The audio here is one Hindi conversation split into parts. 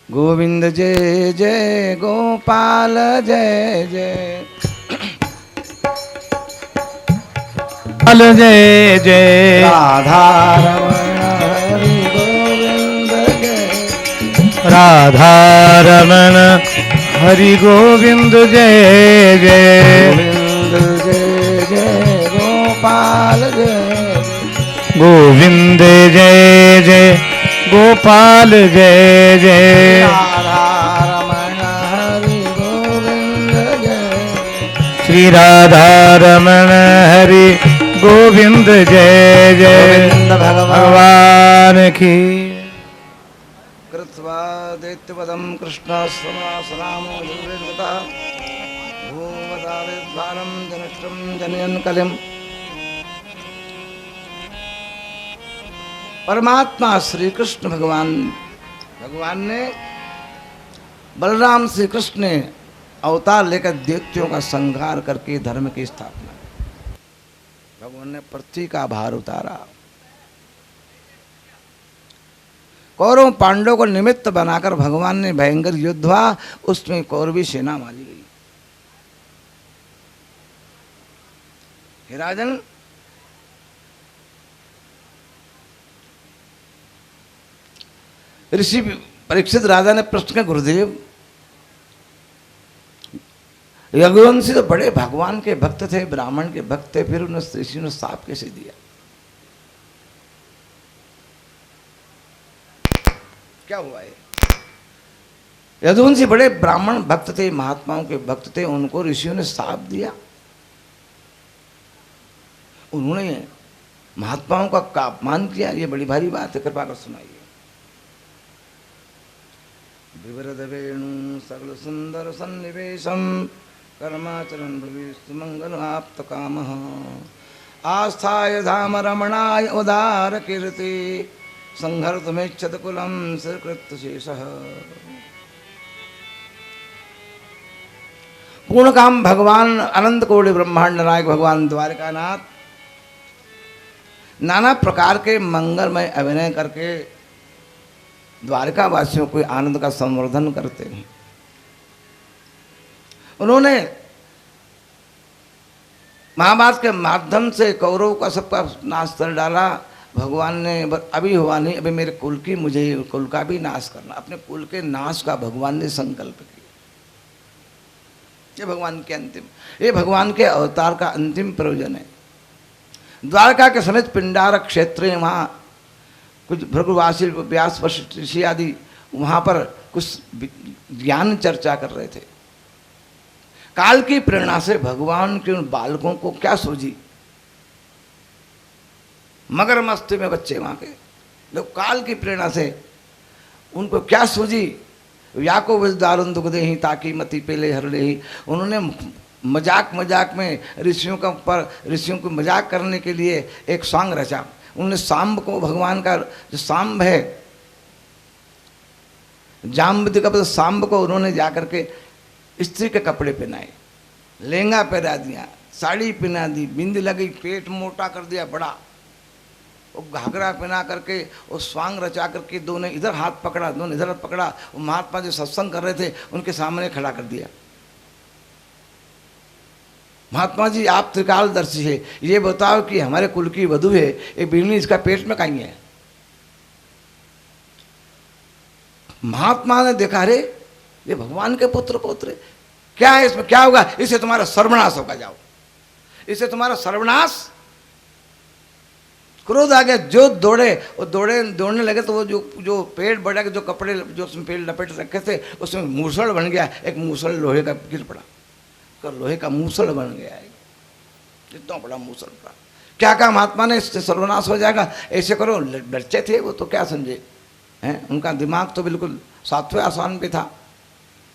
गोविंद जय जय गोपाल जय जय जय जय राधा रमण हरि गोविंद जय राधा रमण हरि गोविंद जय जय गोविंद जय जय गोपाल जय गोविंद जय जय गोपाल जय जय राधा रमण हरि गोविंद जय श्री राधा रमण हरि गोविंद जय जय गोविंद भगवान की कृत्वा दैत्यपदं कृष्णस्वनामो दुर्वेदता भूवताविद्वानं जनिष्ठं जनयन् कलिम् परमात्मा श्री कृष्ण भगवान ने बलराम श्री कृष्ण ने अवतार लेकर दैत्यों का संहार करके धर्म की स्थापना की। भगवान ने पृथ्वी का भार उतारा। कौरव पांडवों को निमित्त बनाकर भगवान ने भयंकर युद्ध हुआ, उसमें कौरवी सेना मारी गई। हे राजन, ऋषि परीक्षित राजा ने प्रश्न किया, गुरुदेव यज्ञवंशी तो बड़े भगवान के भक्त थे, ब्राह्मण के भक्त थे, फिर उन्हें ऋषि ने साप कैसे दिया? क्या हुआ है? यदुवंशी बड़े ब्राह्मण भक्त थे, महात्माओं के भक्त थे, उनको ऋषियों ने साप दिया। उन्होंने महात्माओं का अपमान किया, ये बड़ी भारी बात है, कृपा कर सुनाइए। विवरद वेणु सकल सुंदर सन्निवेशम कर्माचरण भविष्य मंगल आप्त काम आस्थाय धाम रमणाय उदार कीर्ति संहर्त मेच्छत कुलम सकृत शेषः। पूर्ण काम भगवान अनंत कोटि ब्रह्मांड नायक भगवान द्वारकानाथ नाना प्रकार के मंगलमय अभिनय करके द्वारका वासियों को आनंद का संवर्धन करते हैं। उन्होंने महाभारत के माध्यम से कौरव का सबका नाश कर डाला। भगवान ने अभी हुआ नहीं, अभी मेरे कुल की, मुझे कुल का भी नाश करना। अपने कुल के नाश का भगवान ने संकल्प किया। ये भगवान के अंतिम, ये भगवान के अवतार का अंतिम प्रयोजन है। द्वारका के समेत पिंडारक क्षेत्र है, वहाँ कुछ भृगुवासी व्यास वशिष्ठ ऋषि आदि वहाँ पर कुछ ज्ञान चर्चा कर रहे थे। काल की प्रेरणा से भगवान के उन बालकों को क्या सूझी? मगर मस्ती में बच्चे वहाँ के लोग, काल की प्रेरणा से उनको क्या सूझी? याको विदारुन दुख दे ही ताकि मति पेले हर ले ही। उन्होंने मजाक मजाक में ऋषियों को मजाक करने के लिए एक सॉन्ग रचा। उन्होंने सांब को, भगवान का जो सांब है, जाम्बवती का सांब को उन्होंने जाकर के स्त्री के कपड़े पहनाए, लहंगा पहना दिया, साड़ी पहना दी, बिंदी लगी, पेट मोटा कर दिया बड़ा, वो घाघरा पहना करके वो स्वांग रचा करके दोनों इधर हाथ पकड़ा, दोनों इधर हाथ पकड़ा। वो महात्मा जो सत्संग कर रहे थे उनके सामने खड़ा कर दिया। महात्मा जी, आप त्रिकालदर्शी है, ये बताओ कि हमारे कुल की वधु है, ये बिल्ली इसका पेट में कहीं है? महात्मा ने देखा, रे ये भगवान के पुत्र पौत्र, क्या है इसमें, क्या होगा? इससे तुम्हारा सर्वनाश होगा, जाओ, इससे तुम्हारा सर्वनाश। क्रोध आ गया, जो दौड़े वो दौड़ने लगे तो वो जो पेड़ बढ़ा के जो कपड़े जो उसमें पेड़ लपेट रखे थे उसमें मूसल बन गया। एक मूसल लोहे का गिर पड़ा, लोहे का मूसल बन गया है, इतना बड़ा मूसल पड़ा। क्या कहा महात्मा ने? इससे सर्वनाश हो जाएगा, ऐसे करो। बच्चे थे वो, तो क्या समझे हैं, उनका दिमाग तो बिल्कुल सातवें आसमान पे था।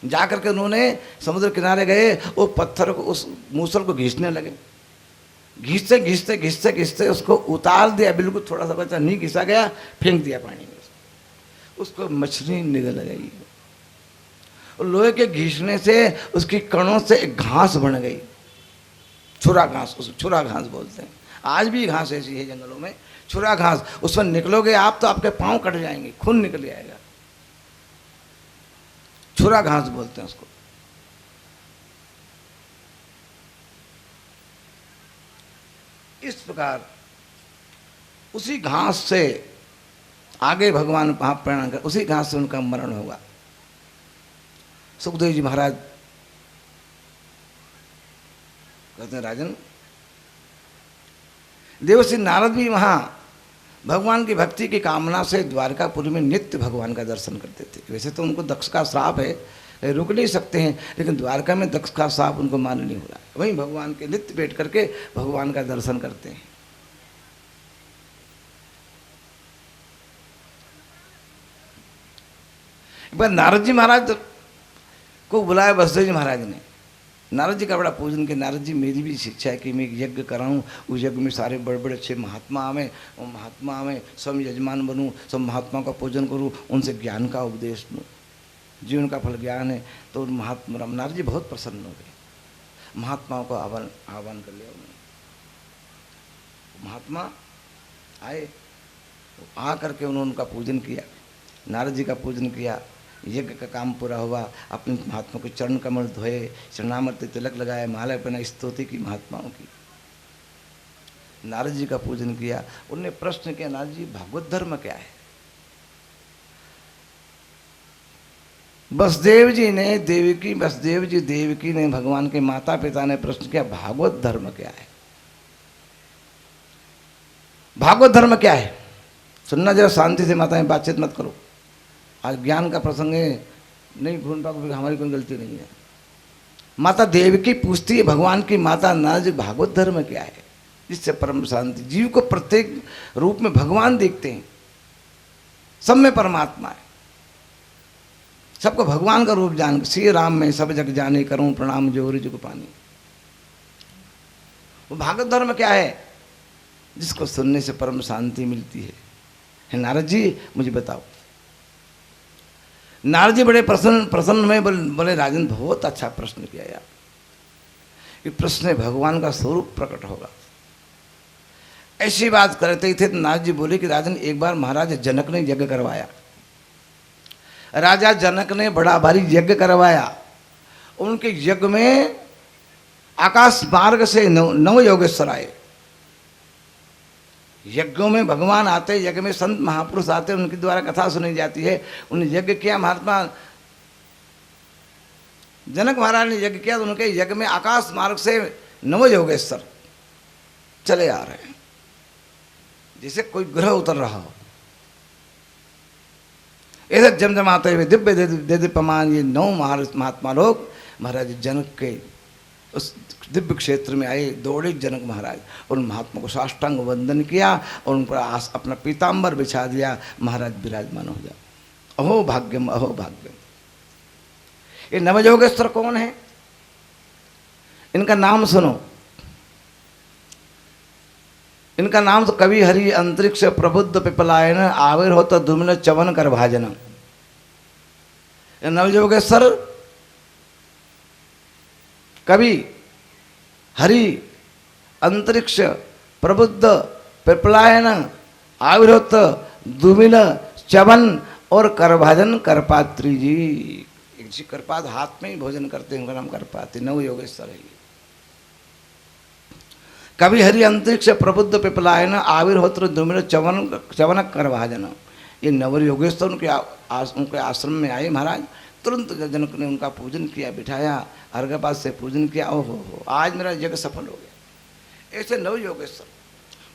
जा करके उन्होंने समुद्र किनारे गए, वो पत्थर को, उस मूसल को घींचने लगे। घींचते घींचते घींचते घींचते उसको उतार दिया, बिल्कुल थोड़ा सा बचा नहीं घिसा गया, फेंक दिया पानी में। उसको मछली निगल गई। लोहे के घींचने से उसकी कणों से एक घास बन गई, छुरा घास, उस छुरा घास बोलते हैं। आज भी घास ऐसी है जंगलों में, छुरा घास। उसमें निकलोगे आप तो आपके पाँव कट जाएंगे, खून निकल जाएगा। छुरा घास बोलते हैं उसको। इस प्रकार उसी घास से आगे भगवान वहां प्रणाम कर, उसी घास से उनका मरण होगा। सुखदेव जी महाराज कहते हैं राजन, देवर्षि नारद भी वहां भगवान की भक्ति की कामना से द्वारकापुरी में नित्य भगवान का दर्शन करते थे। वैसे तो उनको दक्ष का श्राप है, रुक नहीं सकते हैं, लेकिन द्वारका में दक्ष का श्राप उनको मान्य नहीं हो रहा है। वहीं भगवान के नित्य बैठ करके भगवान का दर्शन करते हैं। एक बार नारद जी महाराज को बुलाया वसुदेव जी महाराज ने। नारद जी का बड़ा पूजन किया। नारद जी, मेरी भी शिक्षा है कि मैं एक यज्ञ कराऊँ, उस यज्ञ में सारे बड़े बड़े अच्छे महात्मा आवें, और महात्मा आवें, सब यजमान बनूँ, सब महात्माओं का पूजन करूँ, उनसे ज्ञान का उपदेश दूँ, जीवन का फल ज्ञान है। तो महात्मा नारद जी बहुत प्रसन्न हो गए। महात्माओं को आह्वान कर लिया उन्होंने। महात्मा आए, आ करके उन्होंने उनका पूजन किया। नारद जी का पूजन किया, यज्ञ का काम पूरा हुआ। अपने महात्मा को चरण कमल धोए, चरणामृत तिलक लगाए, माला पहना, स्तुति की महात्माओं की। नारद जी का पूजन किया। उन्होंने प्रश्न किया, नारद जी भागवत धर्म क्या है? वसुदेव जी देवकी ने भगवान के माता पिता ने प्रश्न किया, भागवत धर्म क्या है? भागवत धर्म क्या है? सुनना जरा शांति से, माताएं बातचीत मत करो। आज ज्ञान का प्रसंग है, नहीं भूल पाओ, हमारी कोई गलती नहीं है। माता देवकी पूछती है भगवान की माता नारद जी, भागवत धर्म क्या है जिससे परम शांति? जीव को प्रत्येक रूप में भगवान देखते हैं, सब में परमात्मा है, सबको भगवान का रूप जान। श्री राम में सब जग जाने, करूं प्रणाम जोरी जुग पानी। वो भागवत धर्म क्या है जिसको सुनने से परम शांति मिलती है? नारद जी मुझे बताओ। नारद जी बड़े प्रसन्न में बोले, राजन बहुत अच्छा प्रश्न किया यार, ये प्रश्न में भगवान का स्वरूप प्रकट होगा। ऐसी बात करते ही थे तो नारद जी बोले कि राजन, एक बार महाराज जनक ने यज्ञ करवाया। राजा जनक ने बड़ा भारी यज्ञ करवाया। उनके यज्ञ में आकाश मार्ग से नव योगेश्वर आए। यज्ञों में भगवान आते, यज्ञ में संत महापुरुष आते, उनके द्वारा कथा सुनी जाती है। उन्होंने यज्ञ किया, महात्मा जनक महाराज ने यज्ञ किया, तो उनके यज्ञ में आकाश मार्ग से नव योगेश्वर चले आ रहे हैं, जैसे कोई ग्रह उतर रहा हो। ऐसे जमजमाते हुए दिव्य दीप्यमान ये 9 महात्मा लोग महाराज जनक के उस दिव्य क्षेत्र में आए। दौड़े जनक महाराज और उन महात्मा को साष्टांग वंदन किया और उन पर अपना पीताम्बर बिछा दिया। महाराज विराजमान हो जाओ। अहो भाग्यम, अहो भाग्यम। ये नवयोगेश्वर कौन है? इनका नाम सुनो। इनका नाम तो कवि हरि अंतरिक्ष प्रबुद्ध पिपलायन आविर्होत दुमिल चवन कर भाजन। नवयोगेश्वर कवि हरि अंतरिक्ष प्रबुद्ध पिपलायन आविर्होत दुमिल चवन और करभाजन करपात्री जी। एक जी करपात हाथ में ही भोजन करते हैं, उनका नाम करपाती। नवयोगेश्वर है। कवि हरि अंतरिक्ष प्रबुद्ध पिपलायन आविर्होत्र दुमिल चवन करभाजन। ये नवयोगेश्वर उनके आश्रम में आए महाराज। तुरंत जनक ने उनका पूजन किया, बिठाया, अर्घ्यपात से पूजन किया। ओहो, आज मेरा यज्ञ सफल हो गया। ऐसे नवयोगेश्वर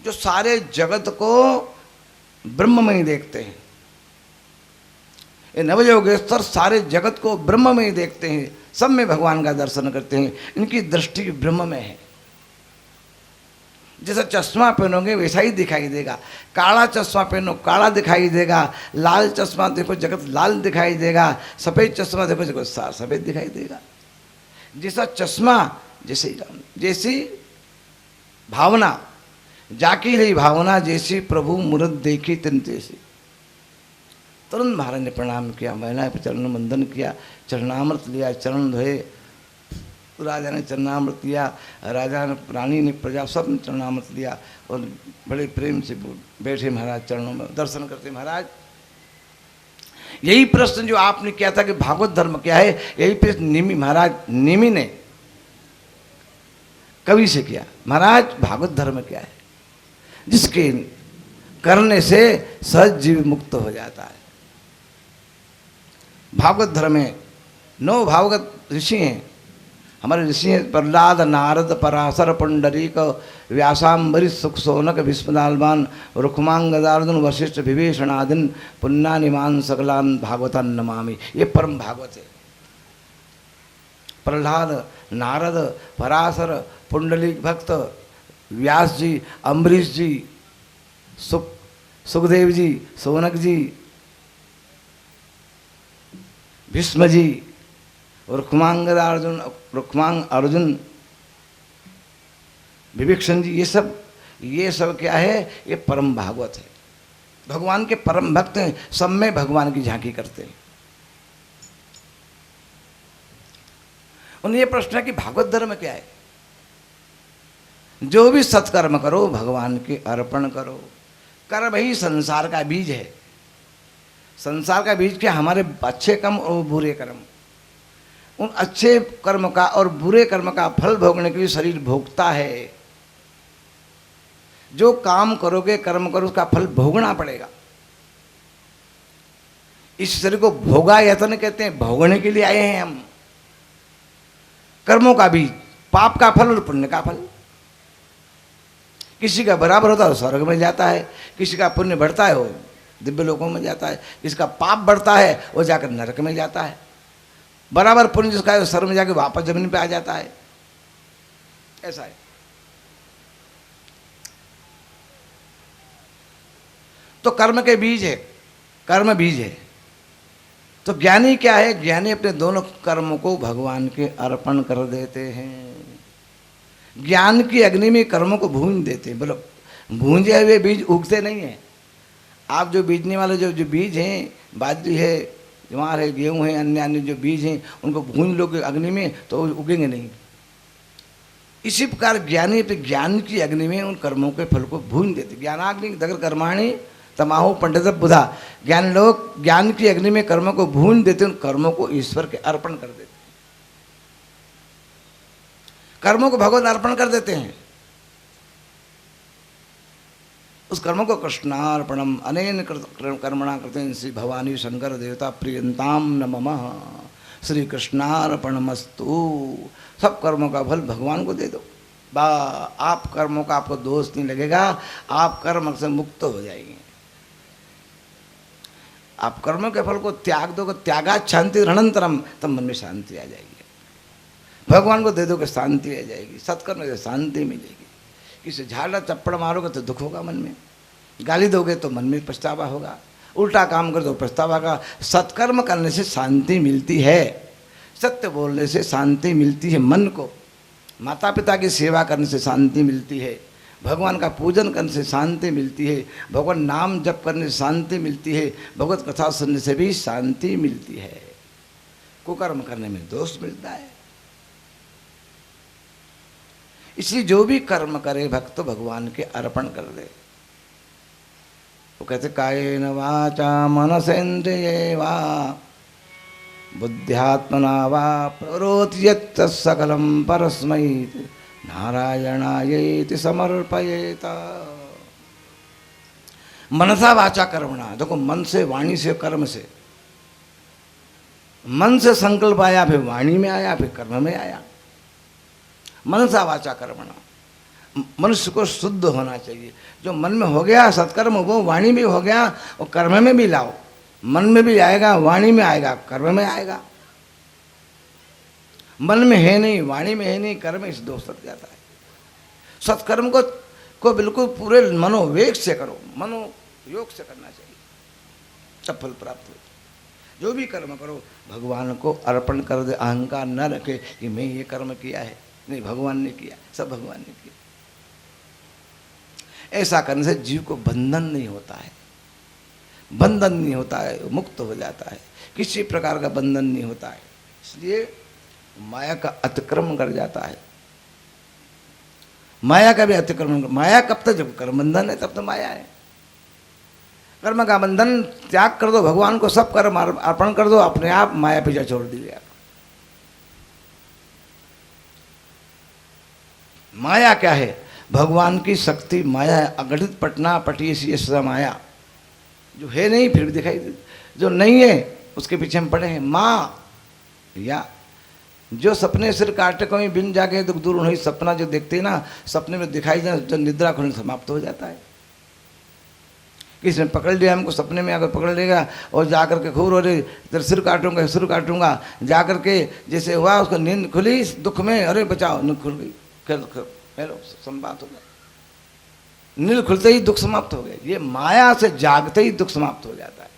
जो सारे जगत को ब्रह्म में ही देखते हैं। ये नवयोगेश्वर सारे जगत को ब्रह्म में ही देखते हैं, सब में भगवान का दर्शन करते हैं। इनकी दृष्टि ब्रह्म में है। जैसा चश्मा पहनोगे वैसा ही दिखाई देगा। काला चश्मा पहनो काला दिखाई देगा, लाल चश्मा देखो जगत लाल दिखाई देगा, सफ़ेद चश्मा देखो जगत सफ़ेद दिखाई देगा। जैसा चश्मा जैसी भावना, जाकी रही भावना जैसी प्रभु मूरत देखी तिन जैसी। तुरंत महाराज ने प्रणाम किया, महिला पर चरण वंदन किया, चरणामृत लिया, चरण धोए। राजा ने चरणामृत लिया, राजा ने रानी ने प्रजा सब ने चरणामृत लिया और बड़े प्रेम से बैठे महाराज चरणों में दर्शन करते। महाराज यही प्रश्न जो आपने किया था कि भागवत धर्म क्या है, यही प्रश्न निमि महाराज निमि ने कवि से किया। महाराज भागवत धर्म क्या है? जिसके करने से सहज जीव मुक्त हो जाता है। भागवत धर्म में 9 भागवत ऋषि हैं। हमारे ऋषि हैं प्रहलाद, नारद, पराशर, पुंडरीक, व्यासाम्बरी, सुख, सौनक, भीष्मदालवान, रुक्मांग, गदार्जुन, वशिष्ठ, विभीषण आदिन पुण्यनिमान सकलान भागवतान नमामि। ये परम भागवत है। प्रहलाद, नारद, पराशर, पुंडलिक भक्त, व्यास जी, अम्बरीश जी, सुखदेव जी, सौनक जी, भीष्म जी, रुक्मांग अर्जुन, विभीषण जी, ये सब क्या है? ये परम भागवत है। भगवान के परम भक्त हैं, सब में भगवान की झांकी करते हैं। उन्हें ये प्रश्न है कि भागवत धर्म क्या है? जो भी सत्कर्म करो भगवान के अर्पण करो। कर्म ही संसार का बीज है। संसार का बीज क्या? हमारे अच्छे कर्म और बुरे कर्म। उन अच्छे कर्म का और बुरे कर्म का फल भोगने के लिए शरीर भोगता है। जो काम करोगे, कर्म करो, उसका फल भोगना पड़ेगा। इस शरीर को भोगा यतन कहते हैं, भोगने के लिए आए हैं हम। कर्मों का बीज, पाप का फल और पुण्य का फल। किसी का बराबर होता है स्वर्ग में जाता है, किसी का पुण्य बढ़ता है वो दिव्य लोकों में जाता है, किसी का पाप बढ़ता है वो जाकर नरक में जाता है। बराबर पुण्य जिसका है वो स्वर्ग में जाकर वापस जमीन पे आ जाता है। ऐसा है। तो कर्म के बीज है, कर्म बीज है। तो ज्ञानी क्या है? ज्ञानी अपने दोनों कर्मों को भगवान के अर्पण कर देते हैं। ज्ञान की अग्नि में कर्मों को भूंज देते हैं। बोलो, भूंजे हुए बीज उगते नहीं हैं। आप जो बीजने वाले जो बीज हैं, बाजरी है, ज्वार है, गेहूँ है, अन्य अन्य जो बीज हैं, उनको भूंज लोगे अग्नि में तो उगेंगे नहीं। इसी प्रकार ज्ञानी अपने ज्ञान की अग्नि में उन कर्मों के फल को भूंज देते। ज्ञानाग्नि दगर कर्माणि तमाहु पंडित बुधा। ज्ञान लोग ज्ञान की अग्नि में कर्मों को भूंज देते, उन कर्मों को ईश्वर के अर्पण कर देते। कर्मों को भगवान अर्पण कर देते हैं। उस कर्मों को कृष्णार्पणम अनेन कर्मणा कृते श्री भवानी शंकर देवता प्रियंताम नमः। श्री कृष्णार्पणमस्तु। सब कर्मों का फल भगवान को दे दो। आप कर्मों का आपको दोष नहीं लगेगा, आप कर्म से मुक्त हो जाएंगे। आप कर्मों के फल को त्याग दोगे, त्यागा शांति रणंतरम, तब मन में शांति आ जाएगी। भगवान को दे दोगे शांति आ जाएगी। सत्कर्म से शांति मिलेगी। किसी झाड़ा चप्पड़ मारोगे तो दुख होगा मन में, गाली दोगे तो मन में पछतावा होगा, उल्टा काम कर दो पछतावा का। सत्कर्म करने से शांति मिलती है, सत्य बोलने से शांति मिलती है मन को, माता पिता की सेवा करने से शांति मिलती है, भगवान का पूजन करने से शांति मिलती है, भगवान नाम जप करने से शांति मिलती है, भगवत कथा सुनने से भी शांति मिलती है। कुकर्म करने में दोष मिलता है। इसलिए जो भी कर्म करे भक्त भगवान के अर्पण कर दे। वो कहते कायेन वाचा मनसेन्द्रिये वा बुद्ध्यात्मना वा करोति यत् सकलं परस्मै नारायणायेति समर्पयेत। मनसा वाचा कर्मणा। देखो, मन से, वाणी से, कर्म से। मन से संकल्प आया, फिर वाणी में आया, फिर कर्म में आया। मनसा वाचा कर्मणा। मनुष्य को शुद्ध होना चाहिए। जो मन में हो गया सत्कर्म, वो वाणी में हो गया और कर्म में भी लाओ। मन में भी आएगा, वाणी में आएगा, कर्म में आएगा। मन में है नहीं, वाणी में है नहीं, कर्म में इस दोष लग जाता है। सत्कर्म को बिल्कुल पूरे मनोवेग से करो, मनोयोग से करना चाहिए, तब फल प्राप्त हो। जो भी कर्म करो भगवान को अर्पण कर दे। अहंकार न रखे कि मैं ये कर्म किया है, नहीं, भगवान ने किया, सब भगवान ने किया। ऐसा करने से जीव को बंधन नहीं होता है, बंधन नहीं होता है, मुक्त हो जाता है। किसी प्रकार का बंधन नहीं होता है। इसलिए माया का अतिक्रमण कर जाता है। माया का भी अतिक्रमण। माया कब तक? जब कर्म बंधन है तब तो माया है। कर्म का बंधन त्याग कर दो, भगवान को सब कर्म अर्पण कर दो, अपने आप माया पीछा छोड़ दीजिए आप। माया क्या है? भगवान की शक्ति माया है। अगठित पटना पटी सी सदा माया, जो है नहीं फिर भी दिखाई दे, जो नहीं है उसके पीछे हम पड़े हैं। माँ या जो सपने सिर काटे कोई बिन जाके दुख दूर नहीं, सपना जो देखते हैं ना, सपने में दिखाई देना, जब निद्रा खुलने समाप्त हो जाता है। किसी ने पकड़ लिया हमको, सपने में अगर पकड़ लेगा और जा करके खूब रो रहे तेरे सिर काटूंगा, जा करके जैसे हुआ उसको नींद खुली दुख में, अरे बचाओ, नींद खुल गई, हेलो संबात हो गया, नींद खुलते ही दुख समाप्त हो गए। ये माया से जागते ही दुख समाप्त हो जाता है।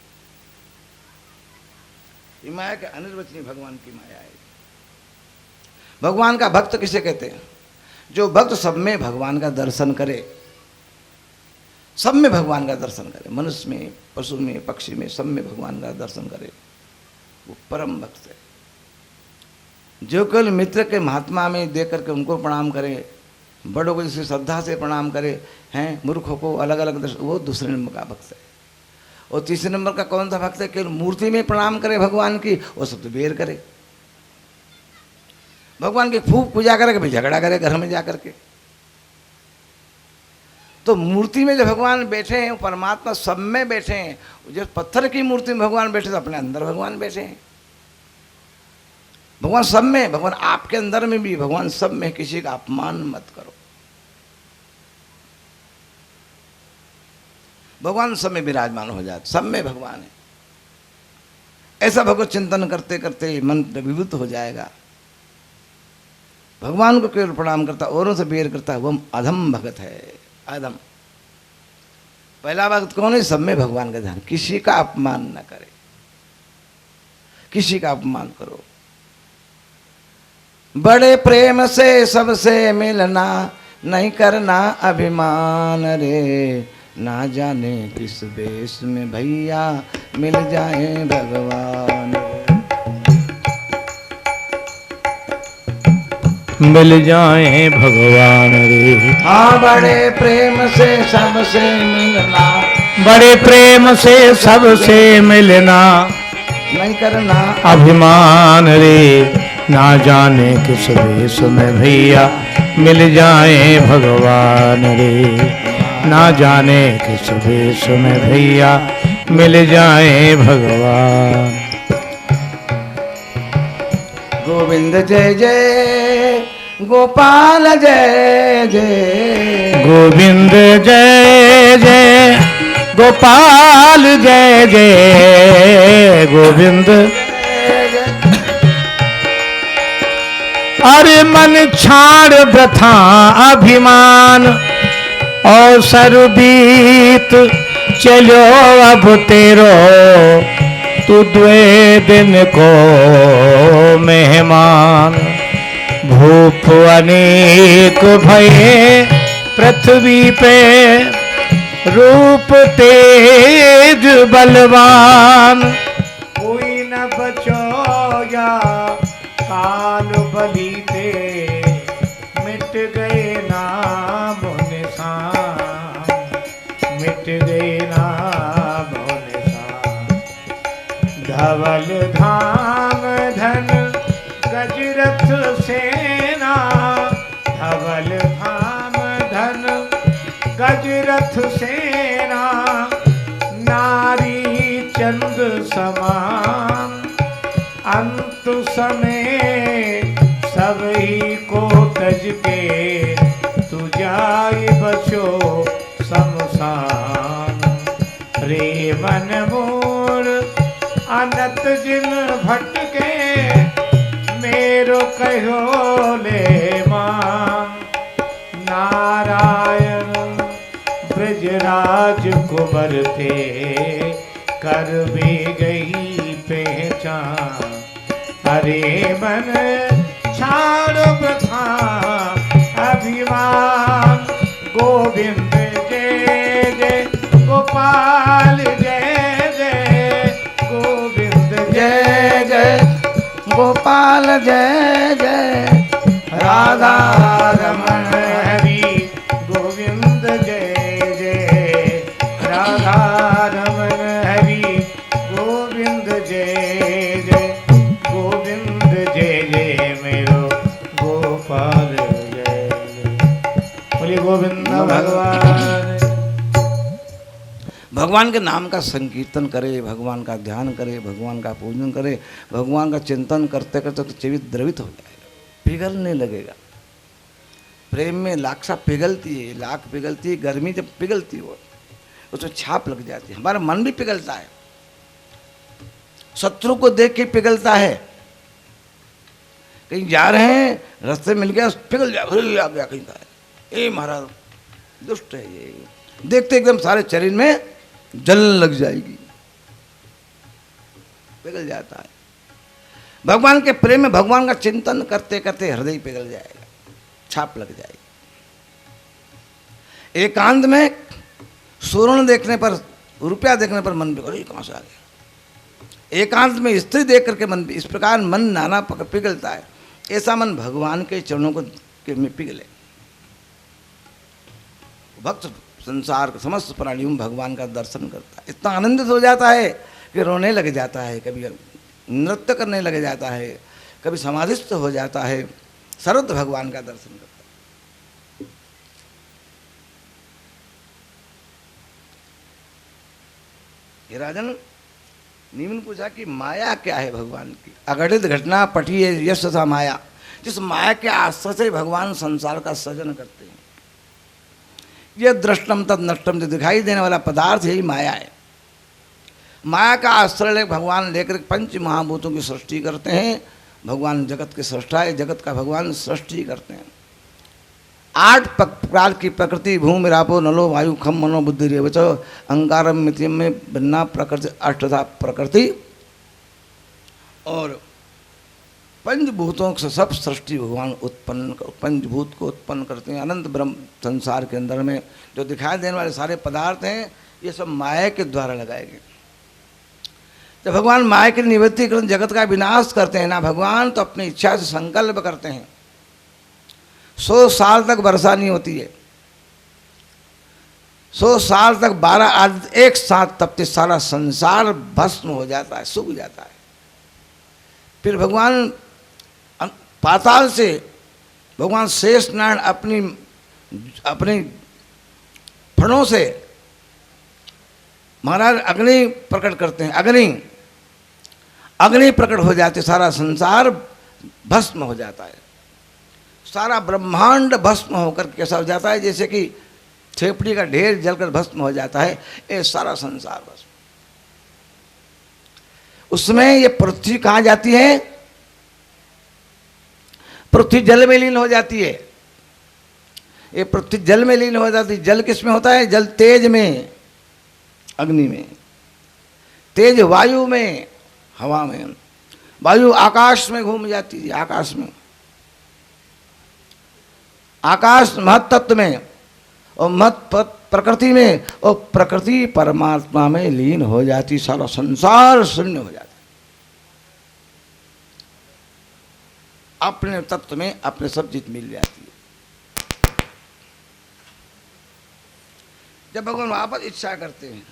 ये माया के अनिर्वचनीय भगवान की माया है। भगवान का भक्त किसे कहते हैं? जो भक्त सब में भगवान का दर्शन करे, सब में भगवान का दर्शन करे, मनुष्य में, पशु में, पक्षी में, सब में भगवान का दर्शन करे, वो परम भक्त है। जो केवल मित्र के महात्मा में देख करके उनको प्रणाम करे, बड़ों को जैसे श्रद्धा से प्रणाम करे, हैं मूर्खों को अलग अलग दर्शन, वो दूसरे नंबर का भक्त है। और तीसरे नंबर का कौन सा भक्त है? केवल मूर्ति में प्रणाम करे भगवान की, और सब तो बेर करे, भगवान की खूब पूजा करे, फिर झगड़ा करे घर में जा करके। तो मूर्ति में जो भगवान बैठे हैं, वो परमात्मा सब में बैठे हैं। जो पत्थर की मूर्ति में भगवान बैठे, तो अपने अंदर भगवान बैठे हैं। भगवान सब में, भगवान आपके अंदर में भी, भगवान सब में। किसी का अपमान मत करो, भगवान सब में विराजमान हो जाते, सब में भगवान है। ऐसा भगवत चिंतन करते करते मन विभुत हो जाएगा। भगवान को केवल प्रणाम करता, औरों से बेर करता है, वो अधम भगत है। अधम पहला भक्त कौन है? सब में भगवान का ध्यान, किसी का अपमान न करे। किसी का अपमान करो, बड़े प्रेम से सबसे मिलना, नहीं करना अभिमान रे, ना जाने किस बेस में भैया मिल जाए भगवान, मिल जाए भगवान रे। हाँ बड़े प्रेम से सबसे मिलना, बड़े प्रेम से सबसे मिलना, नहीं करना अभिमान रे, ना जाने किस वेश में भैया मिल जाए भगवान रे, ना जाने किस वेश में भैया मिल जाए भगवान। गोविंद जय जय, गोपाल जय जय, गोविंद जय जय, गोपाल जय जय, गोविंद। अरे मन छाड़ वृथा अभिमान, अवसर बीत चलो अब तेरो, तू द्वे दिन को मेहमान। भूप अनेक भये पृथ्वी पे, रूप तेज बलवान, कोई न बचोया काल बली ते, मिट गए नाम निशान, मिट गए नाम निशान। धवल धाम धन गजरथ सेना, धवल धाम धन गजरथ सेना, नारी चंद समान, अंत समय सभी को तज के, तू जाई बचो शमशान। रे मन मोर अनत जिन भटके, मेरो कहो ले मां। नारायण ब्रजराज कुंवर थे, कर भी गई पहचान। हरे मन छाड़ प्रथा अभिमान, गोविंद जय जय, गोपाल जय जय, गोविंद जय जय, गोपाल जय जय, राधा रमण हरि, गोविंद जय जय, राधा रमण भगवान के नाम का संकीर्तन करे, भगवान का ध्यान करे, भगवान का पूजन करे, भगवान का चिंतन करते करते तो जीवित द्रवित हो जाएगा, पिघलने लगेगा। प्रेम में लाक्षा पिघलती है, लाख पिघलती है, गर्मी जब पिघलती है वो उसमें छाप लग जाती है। हमारा मन भी पिघलता है, शत्रु को देख के पिघलता है। कहीं जा रहे हैं, रास्ते मिल गया, पिघल जा, आ गया कहीं का, ए महाराज दुष्ट है ये, देखते एकदम सारे शरीर में जलन लग जाएगी, पिघल जाता है। भगवान के प्रेम में भगवान का चिंतन करते करते हृदय पिघल जाएगा, छाप लग जाएगी। एकांत में स्वर्ण देखने पर, रुपया देखने पर मन पिघल, कहां से आ गया। एकांत में स्त्री देख करके मन, इस प्रकार मन नाना पिघलता है। ऐसा मन भगवान के चरणों को में पिघले। भक्त संसार के समस्त प्राणियों में भगवान का दर्शन करता है, इतना आनंदित हो जाता है कि रोने लग जाता है, कभी नृत्य करने लग जाता है, कभी समाधिस्थ हो जाता है, सर्वत्र भगवान का दर्शन करता है। ये राजन नीमन पूछा कि माया क्या है भगवान की। अघटित घटना पठी है यश तथा माया, जिस माया के आश्रय से भगवान संसार का सृजन करते हैं। यह दृष्टम तद नष्टम, जो दिखाई देने वाला पदार्थ यही माया है। माया का आश्रय भगवान लेकर पंच महाभूतों की सृष्टि करते हैं। भगवान जगत के सृष्टा है, जगत का भगवान सृष्टि करते हैं। 8 प्रकार की प्रकृति, भूमि रापो नलो वायु खम मनो बुद्धि रेवच अहंकारम मितियम में भिन्ना प्रकृति, अष्टधा प्रकृति, और पंचभूतों से सब सृष्टि भगवान उत्पन्न, पंचभूत को उत्पन्न करते हैं। अनंत ब्रह्म संसार के अंदर में जो दिखाई देने वाले सारे पदार्थ हैं, ये सब माया के द्वारा लगाए गए। जब भगवान माया की निवृत्ति कर जगत का विनाश करते हैं ना भगवान, तो अपनी इच्छा से संकल्प करते हैं 100 साल तक वर्षा नहीं होती है, 100 साल तक 12 आदित्य एक साथ तपते, सारा संसार भस्म हो जाता है, सूख जाता है। फिर भगवान पाताल से भगवान शेष नारायण अपनी फणों से महाराज अग्नि प्रकट करते हैं। अग्नि प्रकट हो जाते, सारा संसार भस्म हो जाता है, सारा ब्रह्मांड भस्म होकर कैसा हो जाता है, जैसे कि ठेपड़ी का ढेर जलकर भस्म हो जाता है, ये सारा संसार भस्म। उसमें ये पृथ्वी कहाँ जाती है, पृथ्वी जल में लीन हो जाती है। ये पृथ्वी जल में लीन हो जाती है। जल किस में होता है, जल तेज में, अग्नि में, तेज वायु में, हवा में, वायु आकाश में घूम जाती है, आकाश में, आकाश महत्त्व में, और महत्व प्रकृति में, और प्रकृति परमात्मा में लीन हो जाती, सारा संसार शून्य हो जाता है। अपने तत्व में अपने सब चीज मिल जाती है। जब भगवान वापस इच्छा करते हैं,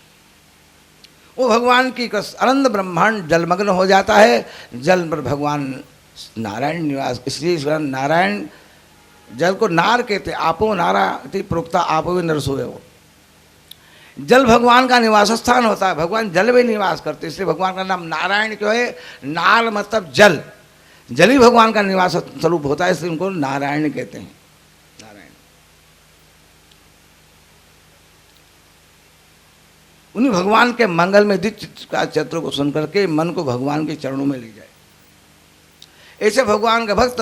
वो भगवान की अनंत ब्रह्मांड जलमग्न हो जाता है। जल पर भगवान नारायण निवास, इसलिए नारायण जल को नार कहते, आपो नारा प्रोक्ता आपो भी नरसोए। वो जल भगवान का निवास स्थान होता है, भगवान जल में निवास करते, इसलिए भगवान का नाम नारायण क्यों है। नार मतलब जल, जल ही भगवान का निवास स्वरूप होता है, इसलिए उनको नारायण कहते हैं। नारायण उन्हीं भगवान के मंगल में दिव्य का चरित्र को सुन करके मन को भगवान के चरणों में ले जाए। ऐसे भगवान का भक्त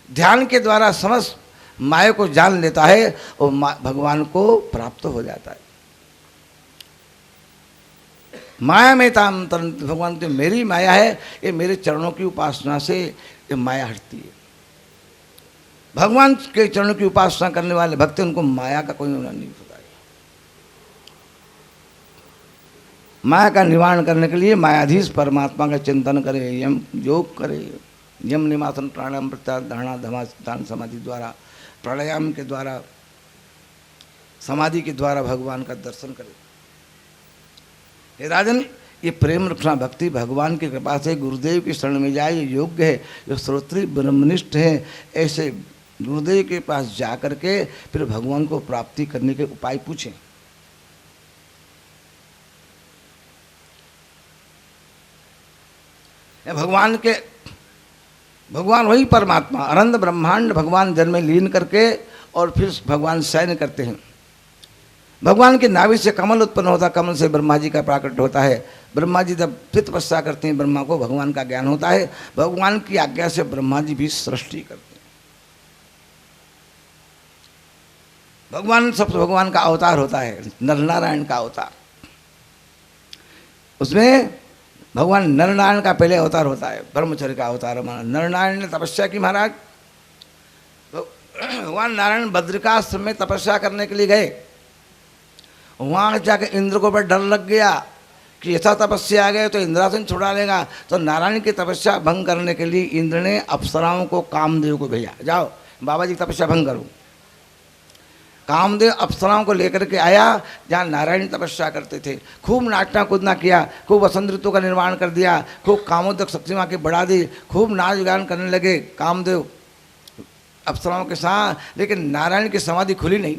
ध्यान के द्वारा समस्त माया को जान लेता है और भगवान को प्राप्त हो जाता है। माया में ताम तरंत, भगवान की मेरी माया है, ये मेरे चरणों की उपासना से ये माया हटती है। भगवान के चरणों की उपासना करने वाले भक्त, उनको माया का कोई होना नहीं होता है। माया का निवारण करने के लिए मायाधीश परमात्मा का चिंतन करे, यम योग करे, यम निमासन प्राणायाम प्रत्याहार धारणा धमास्थान समाधि द्वारा, प्राणायाम के द्वारा, समाधि के द्वारा भगवान का दर्शन करे। हे राजन, ये प्रेम रखना भक्ति भगवान की कृपा से गुरुदेव की शरण में जाए, ये योग्य है। जो श्रोत्री ब्रह्मनिष्ठ है, ऐसे गुरुदेव के पास जा कर के फिर भगवान को प्राप्ति करने के उपाय पूछें। भगवान वही परमात्मा अनंत ब्रह्मांड भगवान जन्म में लीन करके और फिर भगवान शयन करते हैं। भगवान के नाभि से कमल उत्पन्न होता है, कमल से ब्रह्मा जी का प्राकट होता है। ब्रह्मा जी जब फिर तपस्या करते हैं, ब्रह्मा को भगवान का ज्ञान होता है। भगवान की आज्ञा से ब्रह्मा जी भी सृष्टि करते हैं। भगवान का अवतार होता है, नर नारायण का अवतार। उसमें भगवान नर नारायण का पहले अवतार होता है, ब्रह्मचर्य का अवतार हमारा। नर नारायण ने तपस्या की महाराज। भगवान नारायण बद्रिकाश्रम में तपस्या करने के लिए गए। वहाँ जाके इंद्र को बड़ा डर लग गया कि ऐसा तपस्या आ गए तो इंद्रासन छुड़ा लेगा। तो नारायण की तपस्या भंग करने के लिए इंद्र ने अप्सराओं को, कामदेव को भेजा, जाओ बाबा जी तपस्या भंग करो। कामदेव अप्सराओं को लेकर के आया जहाँ नारायण तपस्या करते थे। खूब नाचना कूदना किया, खूब वसंत ऋतु का निर्माण कर दिया, खूब कामोदक शक्ति माँ की बढ़ा दी, खूब नाच गान करने लगे कामदेव अप्सराओं के साथ। लेकिन नारायण की समाधि खुली नहीं।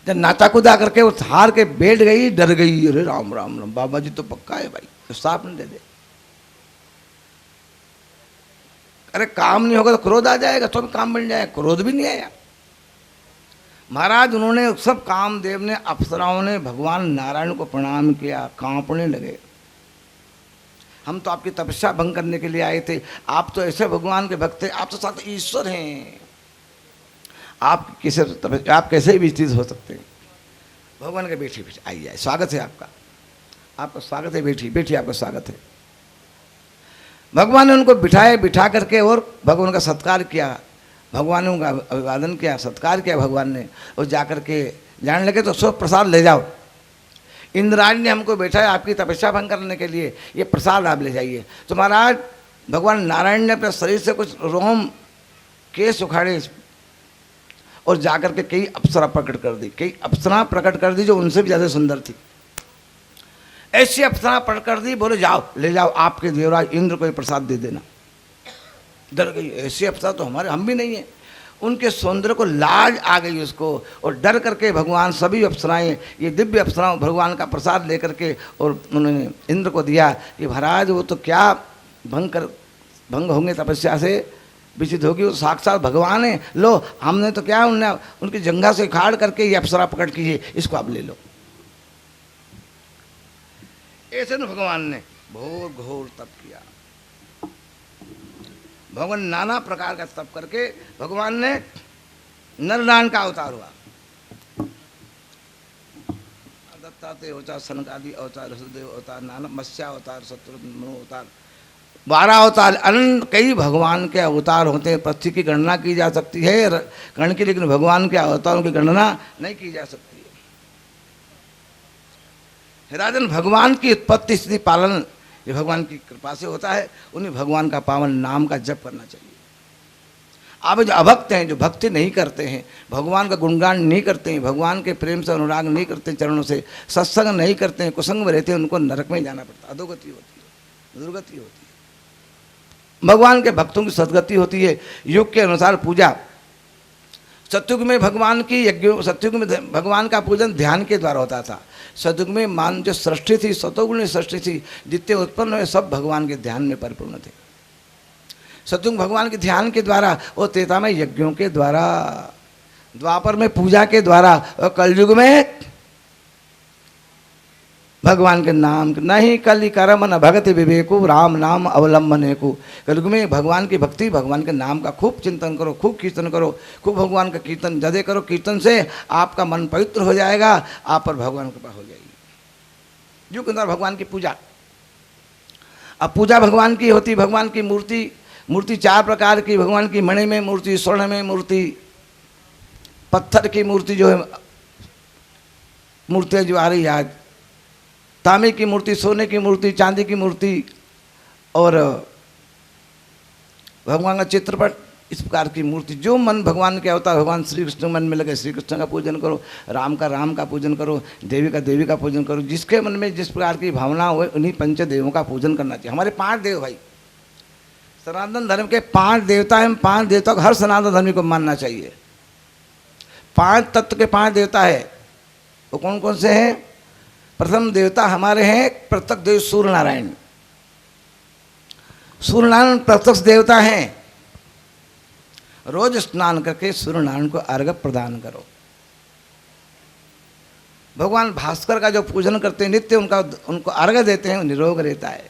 जब नाचा कूदा करके वो हार के बैठ गई, डर गई। अरे राम राम राम, बाबा जी तो पक्का है भाई, तो साफ नहीं दे दे। अरे काम नहीं होगा तो क्रोध आ जाएगा, तो भी काम बन जाएगा। क्रोध भी नहीं आया महाराज। उन्होंने सब कामदेव ने, अप्सराओं ने भगवान नारायण को प्रणाम किया, कांपने लगे। हम तो आपकी तपस्या भंग करने के लिए आए थे, आप तो ऐसे भगवान के भक्त थे, आप तो साथ ईश्वर हैं, आप कैसे भी चीज हो सकते हैं। भगवान के बैठी बैठी आइए, स्वागत है आपका, आपका स्वागत है, बैठी आपका स्वागत है। भगवान ने उनको बिठा करके और भगवान का सत्कार किया। भगवान ने उनका अभिवादन किया, सत्कार किया भगवान ने। और जाकर के जाने लगे तो सब प्रसाद ले जाओ, इंद्राणी ने हमको बैठा है आपकी तपस्या भंग करने के लिए, ये प्रसाद आप ले जाइए। तो महाराज भगवान नारायण ने अपने शरीर से कुछ रोम केस उखाड़े और जाकर के कई अप्सरा प्रकट कर दी, कई अप्सरा प्रकट कर दी जो उनसे भी ज़्यादा सुंदर थी। ऐसी अप्सरा प्रकट कर दी, बोले जाओ ले जाओ आपके देवराज इंद्र को प्रसाद दे देना। डर गई, ऐसी अप्सरा तो हम भी नहीं है। उनके सौंदर्य को लाज आ गई उसको, और डर करके भगवान सभी अप्सराएं, ये दिव्य अप्सराओं भगवान का प्रसाद लेकर के और उन्होंने इंद्र को दिया कि महाराज वो तो क्या भंग होंगे, तपस्या से विचित होगी, वो साक्षात भगवान है। लो हमने तो क्या उनकी जंघा से उखाड़ करके ये अप्सरा पकड़ की है, इसको आप ले लो। ऐसे न भगवान ने घोर तप किया। भगवान नाना प्रकार का तप करके भगवान ने नरनारायण का अवतार हुआ। दत्तात्रेय अवतार, सनकादि अवतार, वसुदेव अवतार, नाना मत्स्य अवतार, शत्रुघ्न अवतार, 12 अवतार, अनंत कई भगवान के अवतार होते हैं। पृथ्वी की गणना की जा सकती है कर्ण की, लेकिन भगवान के अवतारों की गणना नहीं की जा सकती है। राजन भगवान की उत्पत्ति स्थिति पालन ये भगवान की कृपा से होता है। उन्हें भगवान का पावन नाम का जप करना चाहिए। आप जो अभक्त हैं, जो भक्ति नहीं करते हैं, भगवान का गुणगान नहीं करते हैं, भगवान के प्रेम से अनुराग नहीं करते, चरणों से सत्संग नहीं करते हैं, कुसंग में रहते हैं, उनको नरक में जाना पड़ता है, अधोगति होती है, दुर्गति होती है। भगवान के भक्तों की सदगति होती है युग के अनुसार पूजा। सतयुग में भगवान की यज्ञ, सतयुग में भगवान का पूजन ध्यान के द्वारा होता था। सतयुग में मान जो सृष्टि थी, सतोगुण सृष्टि थी, जितने उत्पन्न हुए सब भगवान के ध्यान में परिपूर्ण थे। सतयुग भगवान के ध्यान के द्वारा और त्रेता में यज्ञों के द्वारा, द्वापर में पूजा के द्वारा, और कलयुग में भगवान के नाम नहीं कली कर्म न भगति विवेकु राम नाम अवलंबने को। कलयुग में भगवान की भक्ति, भगवान के नाम का खूब चिंतन करो, खूब कीर्तन करो, खूब भगवान का कीर्तन जदे करो। कीर्तन से आपका मन पवित्र हो जाएगा, आप पर भगवान कृपा हो जाएगी। जो अंदर भगवान की पूजा, अब पूजा भगवान की होती, भगवान की मूर्ति 4 प्रकार की, भगवान की मणि में मूर्ति, स्वर्ण में मूर्ति, पत्थर की मूर्ति जो है मूर्तियाँ जो आ रही है आज, तांबे की मूर्ति, सोने की मूर्ति, चांदी की मूर्ति, और भगवान का चित्रपट, इस प्रकार की मूर्ति। जो मन भगवान के अवतार, भगवान श्री कृष्ण मन में लगे श्री कृष्ण का पूजन करो, राम का पूजन करो, देवी का पूजन करो। जिसके मन में जिस प्रकार की भावना हो उन्हीं पंचदेवों का पूजन करना चाहिए। हमारे 5 देव भाई, सनातन धर्म के 5 देवता हैं। 5 देवता को हर सनातन धर्मी को मानना चाहिए। 5 तत्व के 5 देवता है। वो कौन कौन से हैं? प्रथम देवता हमारे हैं प्रत्यक्ष देव सूर्य नारायण, सूर्यनारायण प्रत्यक्ष देवता हैं। रोज स्नान करके सूर्यनारायण को अर्घ्य प्रदान करो। भगवान भास्कर का जो पूजन करते हैं नित्य, उनको अर्घ्य देते हैं, निरोग रहता है।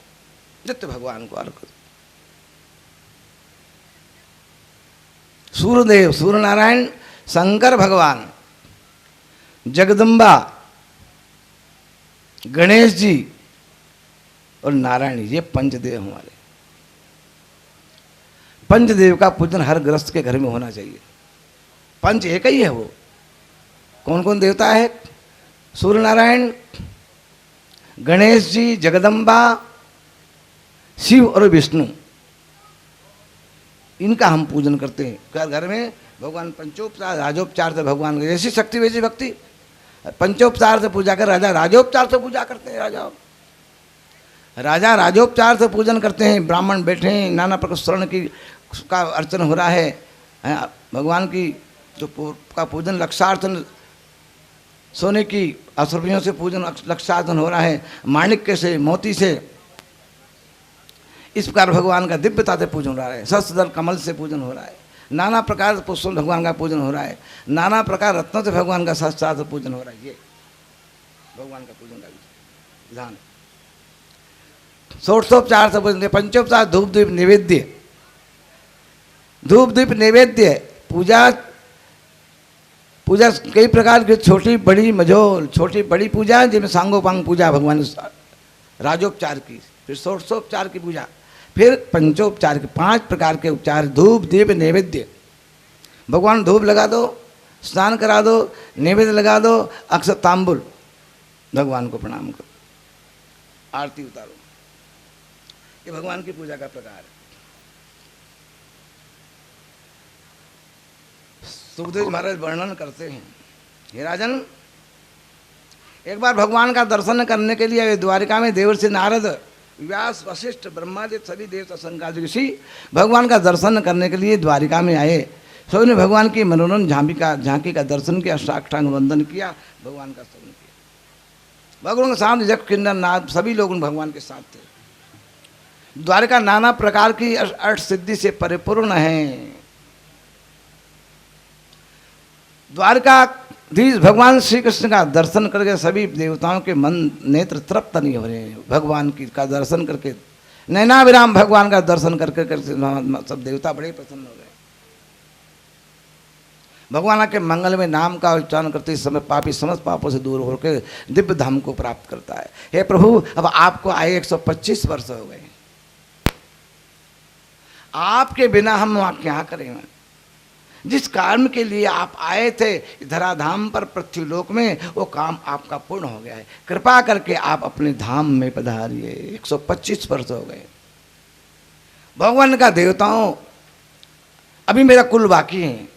नित्य भगवान को अर्घ्य। सूर्यदेव, सूर्यनारायण, शंकर भगवान, जगदम्बा, गणेश जी और नारायण, ये पंचदेव हमारे। पंचदेव का पूजन हर गृहस्थ के घर में होना चाहिए। पंच एक ही है वो। कौन कौन देवता है? सूर्यनारायण, गणेश जी, जगदम्बा, शिव और विष्णु, इनका हम पूजन करते हैं। घर में भगवान पंचोपचार राजोपचार से भगवान की जैसी शक्ति वैसी भक्ति। पंचोपचार से पूजा कर, राजा राजोपचार से पूजा करते हैं। राजा राजोपचार से पूजन करते हैं। ब्राह्मण बैठे हैं, नाना प्रकार स्वर्ण की का अर्चन हो रहा है। भगवान की जो का पूजन लक्षार्चन, सोने की अशुभियों से पूजन लक्षार्चन हो रहा है, माणिक्य से, मोती से, इस प्रकार भगवान का दिव्यता से पूजन हो रहा है। सहस्त्रदल कमल से पूजन हो रहा है। नाना प्रकार पुष्पों भगवान का पूजन हो रहा है। नाना प्रकार रत्नों से भगवान का सहस्त्रार्थ पूजन हो रहा है। ये भगवान का पूजन का विधान। षोडशोपचार से पूजन। पंचोपचार धूप दीप नैवेद्य, धूप दीप नैवेद्य पूजा। पूजा कई प्रकार की, छोटी बड़ी मझोल, छोटी बड़ी पूजा जिसमें सांगोपांग पूजा भगवान राजोपचार की, फिर षोडशोपचार की पूजा, फिर पंचोपचार के 5 प्रकार के उपचार। धूप दीप नैवेद्य। भगवान धूप लगा दो, स्नान करा दो, नैवेद्य लगा दो, अक्षत तांबुल, भगवान को प्रणाम करो, आरती उतारो। ये भगवान की पूजा का प्रकार है। सुखदेव महाराज वर्णन करते हैं, हे राजन, एक बार भगवान का दर्शन करने के लिए द्वारिका में देवर्षि नारद, व्यास, वशिष्ठ, ब्रह्मादि सभी देवता संकादिक ऋषि भगवान का दर्शन करने के लिए द्वारिका में आए। सभी ने भगवान की मनोरंजन झांकी का दर्शन किया, साष्टांग वंदन किया, भगवान का स्तवन किया। भगवान के साथ यक्ष, किन्नर, नाग सभी लोग भगवान के साथ थे। द्वारिका नाना प्रकार की अष्ट सिद्धि से परिपूर्ण है। द्वारकाधीश भगवान श्री कृष्ण का दर्शन करके सभी देवताओं के मन नेत्र तृप्त नहीं हो रहे हैं। भगवान की का दर्शन करके, नैनाभिराम भगवान का दर्शन करके सब देवता बड़े प्रसन्न हो गए। भगवान के मंगल में नाम का उच्चारण करते समय पापी समस्त पापों से दूर होकर दिव्य धाम को प्राप्त करता है। हे प्रभु, अब आपको आए 125 वर्ष हो गए। आपके बिना हम वहाँ क्या करें? जिस काम के लिए आप आए थे धराधाम पर, पृथ्वीलोक में, वो काम आपका पूर्ण हो गया है। कृपा करके आप अपने धाम में पधारिए। 125 वर्ष हो गए। भगवान का देवताओं, अभी मेरा कुल बाकी है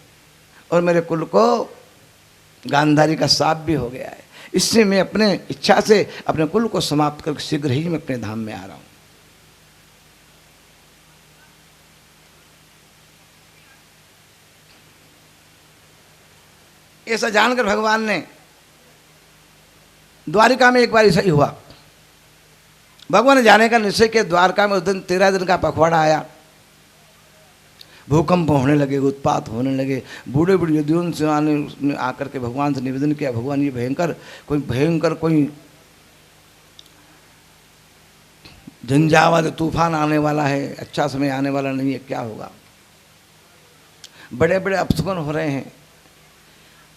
और मेरे कुल को गांधारी का शाप भी हो गया है। इससे मैं अपने इच्छा से अपने कुल को समाप्त करके शीघ्र ही मैं अपने धाम में आ रहा हूँ। ऐसा जानकर भगवान ने, द्वारिका में एक बार ऐसा ही हुआ। भगवान ने जाने का निश्चय किया। द्वारका में उस दिन 13 दिन का पखवाड़ा आया। भूकंप होने लगे, उत्पात होने लगे। बूढ़े बूढ़े यदुओं से आकर के भगवान से निवेदन किया, भगवान ये भयंकर कोई झंझावात तूफान आने वाला है, अच्छा समय आने वाला नहीं है, क्या होगा? बड़े बड़े अपशकुन हो रहे हैं।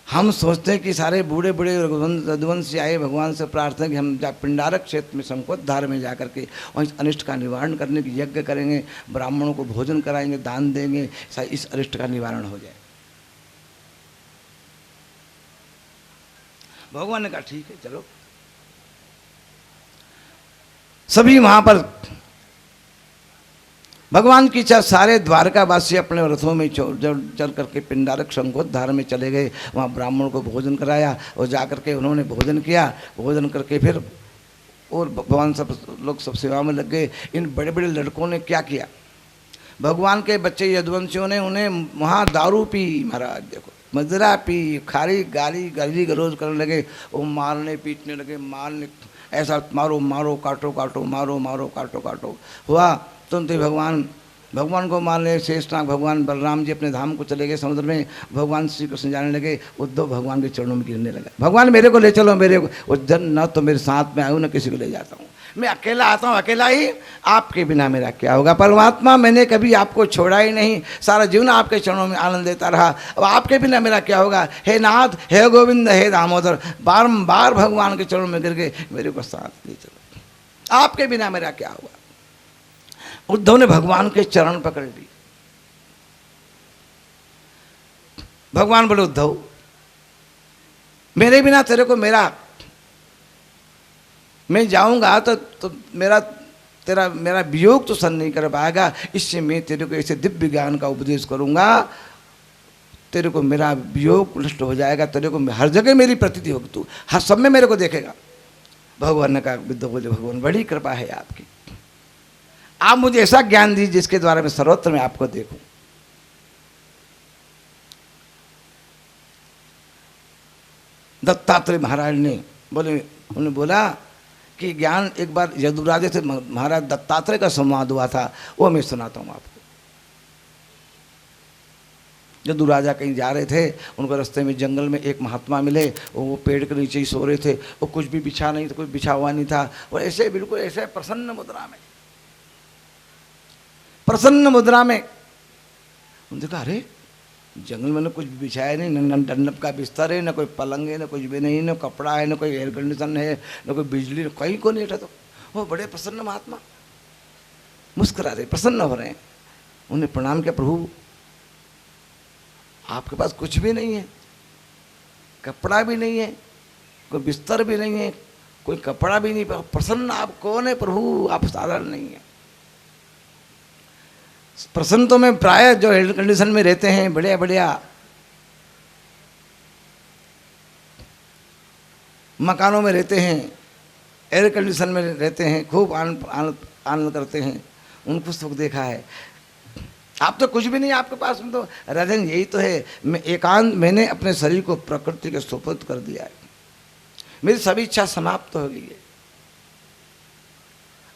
हम सोचते हैं कि सारे बूढ़े बूढ़े रघुवंशी आए भगवान से प्रार्थना कि हम पिंडारक क्षेत्र में संकोधधार में जाकर के वहीं अनिष्ट का निवारण करने की यज्ञ करेंगे, ब्राह्मणों को भोजन कराएंगे, दान देंगे, इस अनिष्ट का निवारण हो जाए। भगवान ने कहा ठीक है चलो। सभी वहां पर भगवान की इच्छा, सारे द्वारकावासी अपने रथों में चल करके पिंडारक शंखोद्धार में चले गए। वहाँ ब्राह्मणों को भोजन कराया और जाकर के उन्होंने भोजन किया। भोजन करके फिर और भगवान सब लोग सब सेवा में लग गए। इन बड़े बड़े लड़कों ने क्या किया? भगवान के बच्चे यदुवंशियों ने उन्हें वहाँ दारू पी, महाराज देखो, मदिरा पी, खारी गाली गलौज करने लगे। वो मारने पीटने लगे, मारने ऐसा मारो मारो काटो काटो, मारो मारो काटो काटो हुआ। तुरंत ही भगवान को मान ले शेषनाग भगवान बलराम जी अपने धाम को चले गए समुद्र में। भगवान श्री कृष्ण जाने लगे, उद्धव भगवान के चरणों में गिरने लगा, भगवान मेरे को ले चलो, मेरे को उज्जैन न तो मेरे साथ में आऊँ न किसी को ले जाता हूँ, मैं अकेला आता हूँ, अकेला ही, आपके बिना मेरा क्या होगा। परमात्मा मैंने कभी आपको छोड़ा ही नहीं, सारा जीवन आपके चरणों में आनंद देता रहा, अब आपके बिना मेरा क्या होगा। हे नाथ, हे गोविंद, हे दामोदर, बारंबार भगवान के चरणों में गिर के मेरे को साथ ले चलो, आपके बिना मेरा क्या होगा। उद्धव ने भगवान के चरण पकड़ लिए। भगवान बोले उद्धव, मेरे बिना तेरे को मैं जाऊंगा तो मेरा वियोग तो सहन नहीं कर पाएगा, इससे मैं तेरे को ऐसे दिव्य ज्ञान का उपदेश करूंगा, तेरे को मेरा वियोग नष्ट हो जाएगा, तेरे को हर जगह मेरी प्रतीति होगी, तू हर सब में मेरे को देखेगा। भगवान ने कहा, उद्धव बोले भगवान बड़ी कृपा है आपकी, आप मुझे ऐसा ज्ञान दीजिए जिसके द्वारा मैं सर्वत्र में आपको देखूं। दत्तात्रेय महाराज ने उन्होंने बोला कि ज्ञान एक बार यदुराजे से महाराज दत्तात्रेय का संवाद हुआ था, वो मैं सुनाता हूँ आपको। यदुराजा कहीं जा रहे थे, उनको रास्ते में जंगल में एक महात्मा मिले, वो पेड़ के नीचे ही सो रहे थे, वो कुछ भी बिछा नहीं था, कुछ बिछा हुआ नहीं था, और ऐसे बिल्कुल ऐसे प्रसन्न मुद्रा में उन्होंने देखा, अरे जंगल में न कुछ बिछाया नहीं, न डंडप का बिस्तर है, न कोई पलंग है, न कुछ भी नहीं, न कपड़ा है, न कोई एयर कंडीशन है, न कोई बिजली, कहीं को नहीं था। तो वो बड़े प्रसन्न महात्मा मुस्कुरा रहे, प्रसन्न हो रहे हैं। उन्हें प्रणाम किया, प्रभु आपके पास कुछ भी नहीं है, कपड़ा भी नहीं है, कोई बिस्तर भी नहीं है, कोई कपड़ा भी नहीं, प्रसन्न आप कौन है प्रभु, आप साधारण नहीं है। प्रसन्न तो मैं प्राय जो एयर कंडीशन में रहते हैं, बढ़िया बढ़िया मकानों में रहते हैं, एयर कंडीशन में रहते हैं, खूब आनंद करते हैं, उनको सुख देखा है। आप तो कुछ भी नहीं, आपके पास में तो राजन यही तो है, मैंने अपने शरीर को प्रकृति के सुपुर्द कर दिया है, मेरी सभी इच्छा समाप्त हो गई है।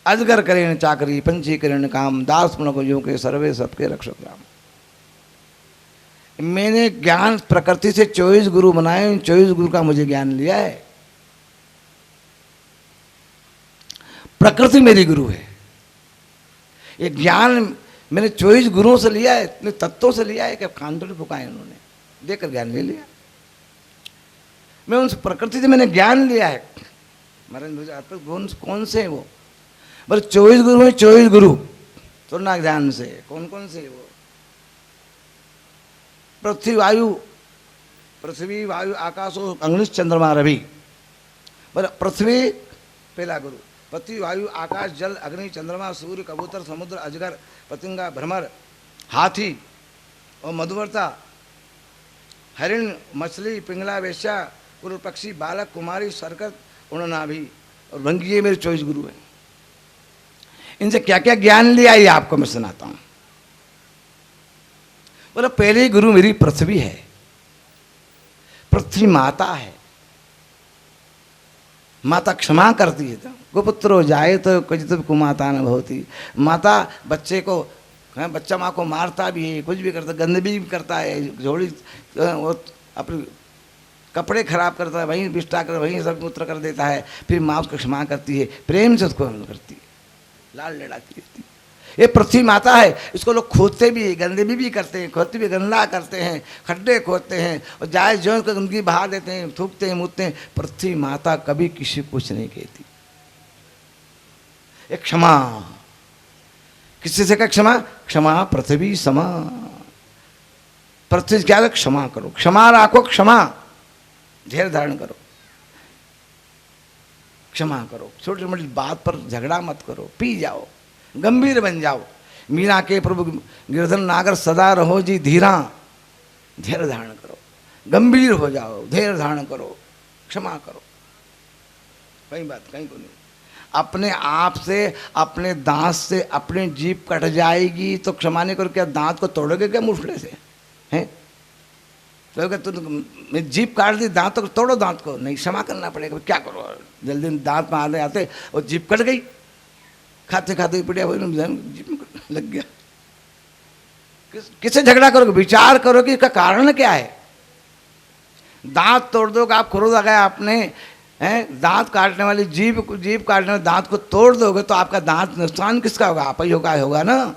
अजगर करें चाकरी, पंछी करें काम, दास पुन को यूं के सर्वे सबके रक्षक राम। मैंने ज्ञान प्रकृति से 24 गुरु बनाए, 24 गुरु का मुझे ज्ञान लिया है। प्रकृति मेरी गुरु है, ये ज्ञान मैंने 24 गुरुओं से लिया है, इतने तत्वों से लिया है कि कान तो फुकाए उन्होंने, देकर ज्ञान ले लिया। मैं उन प्रकृति से मैंने ज्ञान लिया है। महाराज मुझे कौन से है वो, बस 24 गुरु में 24 गुरु सुनना ध्यान से, कौन कौन से वो, पृथ्वी वायु आकाश और अग्नि चंद्रमा रवि। पृथ्वी पहला गुरु, पृथ्वी वायु आकाश जल अग्नि चंद्रमा सूर्य कबूतर समुद्र अजगर पतंगा भ्रमर हाथी और मधुवर्ता हरिण मछली पिंगला वेश्या कुल पक्षी बालक कुमारी सरकत उड़नाभि और भंगी, ये मेरे 24 गुरु हैं। इनसे क्या क्या ज्ञान लिया ये आपको मैं सुनाता हूं। बोले पहले गुरु मेरी पृथ्वी है, पृथ्वी माता है, माता क्षमा करती है। तो गोपुत्रो जाए तो कुछ कुमाता न भवती, माता बच्चे को, बच्चा माँ को मारता भी है, कुछ भी करता, गंदगी भी करता है, झोली अपने कपड़े खराब करता है, वहीं बिस्टा कर वहीं सब मूत्र कर देता है, फिर माँ उसको क्षमा करती है, प्रेम से उसको करती है, लाल लड़ाती रहती है। ये पृथ्वी माता है, इसको लोग खोदते भी, गंदगी भी करते हैं, खोदते भी गंदा करते हैं, खड्डे खोदते हैं और जाए जो को गंदगी बहा देते हैं, थूकते हैं, मुतते हैं। पृथ्वी माता कभी किसी को कुछ नहीं कहती। एक क्षमा, किससे से का क्षमा, क्षमा पृथ्वी समा, पृथ्वी क्या है, क्षमा करो, क्षमा राखो, क्षमा धैर्य धारण करो, क्षमा करो, छोटी मोटी बात पर झगड़ा मत करो, पी जाओ, गंभीर बन जाओ। मीरा के प्रभु गिरधर नागर सदा रहो जी धीरा, धैर्य धारण करो, गंभीर हो जाओ, धैर्य धारण करो, क्षमा करो। कहीं बात कहीं को नहीं। अपने आप से, अपने दांत से अपनी जीभ कट जाएगी तो क्षमा नहीं करो, क्या दांत को तोड़ोगे क्या मुठले से, हैं? तो तुम जीभ काट दी, दांत को तोड़ो, दांत को नहीं, क्षमा करना पड़ेगा। क्या करो, जल्दी दांत में आते आते और जीभ कट गई, खाते खाते पिटिया जीभ में लग गया। किससे झगड़ा करोगे? विचार करो कि इसका कारण क्या है। दांत तोड़ दोगे, आप क्रोध आ गया आपने, हैं, दांत काटने वाली जीभ काटने वाले दांत को तोड़ दोगे तो आपका दांत नुकसान किसका होगा? आप ही होगा ना।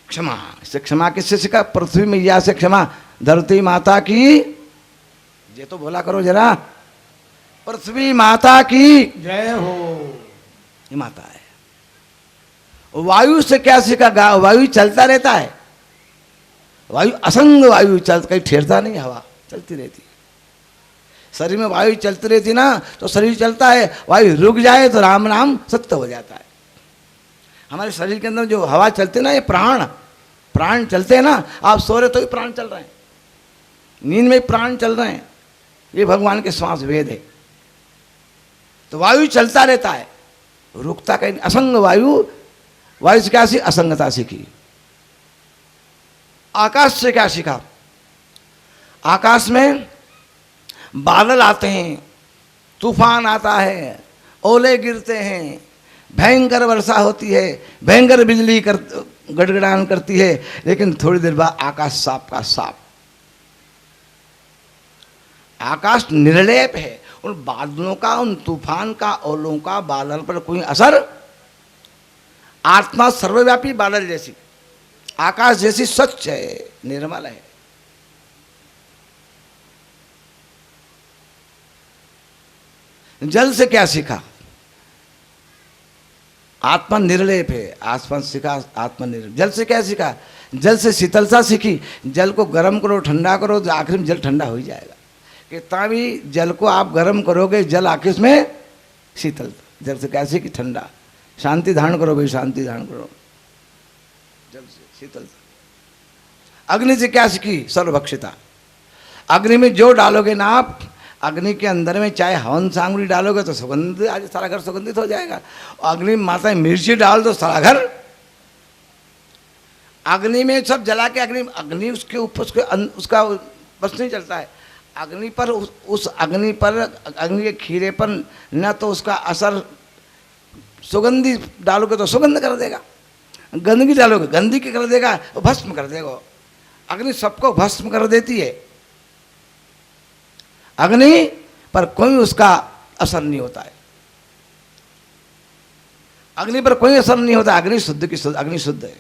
क्षमा, इससे क्षमा किससे सीखा? पृथ्वी मैया से क्षमा, धरती माता की, ये तो बोला करो जरा, पृथ्वी माता की जय हो। ये माता है। वायु से क्या सीखा? वायु चलता रहता है, वायु असंग वायु चलता, कहीं ठहरता नहीं, हवा चलती रहती है। शरीर में वायु चलती रहती ना तो शरीर चलता है, वायु रुक जाए तो राम नाम सत्य हो जाता है। हमारे शरीर के अंदर जो हवा चलती है ना, ये प्राण चलते हैं ना। आप सो रहे तो भी प्राण चल रहे हैं, नींद में प्राण चल रहे हैं, ये भगवान के श्वास वेद है। तो वायु चलता रहता है, रुकता कहीं। असंग वायु से क्या सीखी? असंगता सीखी। आकाश से क्या सीखा? आकाश में बादल आते हैं, तूफान आता है, ओले गिरते हैं, भयंकर वर्षा होती है, भयंकर बिजली गड़गड़ान करती है, लेकिन थोड़ी देर बाद आकाश साफ का साफ। आकाश निर्लेप है। उन बादलों का, उन तूफान का, ओलों का बादल पर कोई असर, आत्मा सर्वव्यापी बादल जैसी, आकाश जैसी स्वच्छ है, निर्मल है। जल से क्या सीखा? आत्मा निर्लेप है, आसमान सीखा आत्मा निर्लेप। जल से क्या सीखा? जल से शीतलता सीखी। जल को गर्म करो, ठंडा करो, तो आखिर में जल ठंडा हो ही जाएगा। कितना भी जल को आप गर्म करोगे, जल आखिर में शीतलता। जल से क्या सीखी? ठंडा। शांति धारण करो भाई, शांति धारण करो, जल से शीतलता। अग्नि से क्या सीखी? सर्वभक्षिता। अग्नि में जो डालोगे ना आप, अग्नि के अंदर में चाहे हवन सामग्री डालोगे तो सुगंध, आज सारा घर सुगंधित हो जाएगा। अग्नि में माता मिर्ची डाल दो, सारा घर। अग्नि में सब जला के, अग्नि उसके ऊपर उसका बस नहीं चलता है। अग्नि पर उस अग्नि पर, अग्नि के खीरे पर न तो उसका असर, सुगंधी डालोगे तो सुगंध कर देगा, गंदगी डालोगे गंदगी कर देगा, वो भस्म कर देगा। अग्नि सबको भस्म कर देती है। अग्नि पर कोई उसका असर नहीं होता है, अग्नि पर कोई असर नहीं होता। अग्नि शुद्ध की शुद्ध, अग्नि शुद्ध है।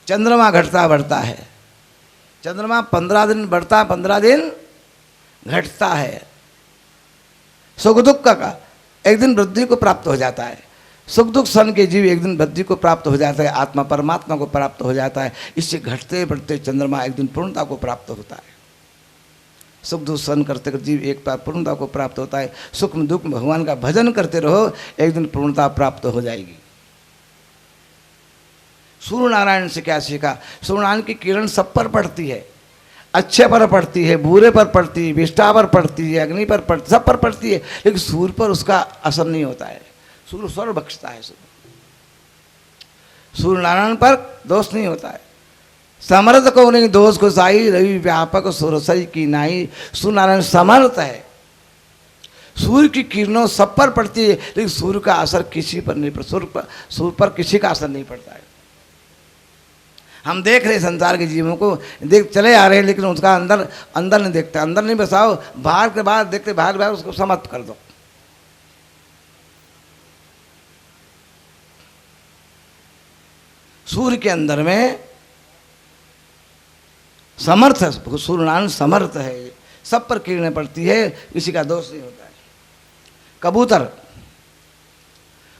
चंद्रमा घटता बढ़ता है, चंद्रमा 15 दिन बढ़ता, 15 दिन घटता है। सुख दुख का एक दिन वृद्धि को प्राप्त हो जाता है। सुख दुख सन के जीव एक दिन वृद्धि को प्राप्त हो जाता है, आत्मा परमात्मा को प्राप्त हो जाता है। इससे घटते बढ़ते चंद्रमा एक दिन पूर्णता को प्राप्त होता है। सुख दुख सन करते जीव एक बार पूर्णता को प्राप्त होता है। सुख में दुख में भगवान का भजन करते रहो, एक दिन पूर्णता प्राप्त हो जाएगी। सूर्य नारायण से क्या सीखा? सूर्य नारायण की किरण सब पर पड़ती है, अच्छे पर पड़ती है, बुरे पर पड़ती है, विष्ठा पर पड़ती है, अग्नि पर पड़ती, सब पर पड़ती है, लेकिन सूर्य पर उसका असर नहीं होता है। सूर्य स्वर्ग बख्शता है। सूर्य नारायण पर दोष नहीं होता है। समर्थ को नहीं दोष को साई, रवि व्यापक सुरसई की नाई। सूर्य नारायण समर्थ है। सूर्य की किरणों सब पर पड़ती है, लेकिन सूर्य का असर किसी पर नहीं पड़ता। सूर्य पर किसी का असर नहीं पड़ता है। हम देख रहे संसार के जीवों को, देख चले आ रहे हैं, लेकिन उसका अंदर नहीं देखते। अंदर नहीं बसाओ, बाहर के बाहर देखते, बाहर उसको समाप्त कर दो। सूर्य के अंदर में समर्थ है, सूर्य नारायण समर्थ है, सब पर किरणें पड़ती है, किसी का दोष नहीं होता है।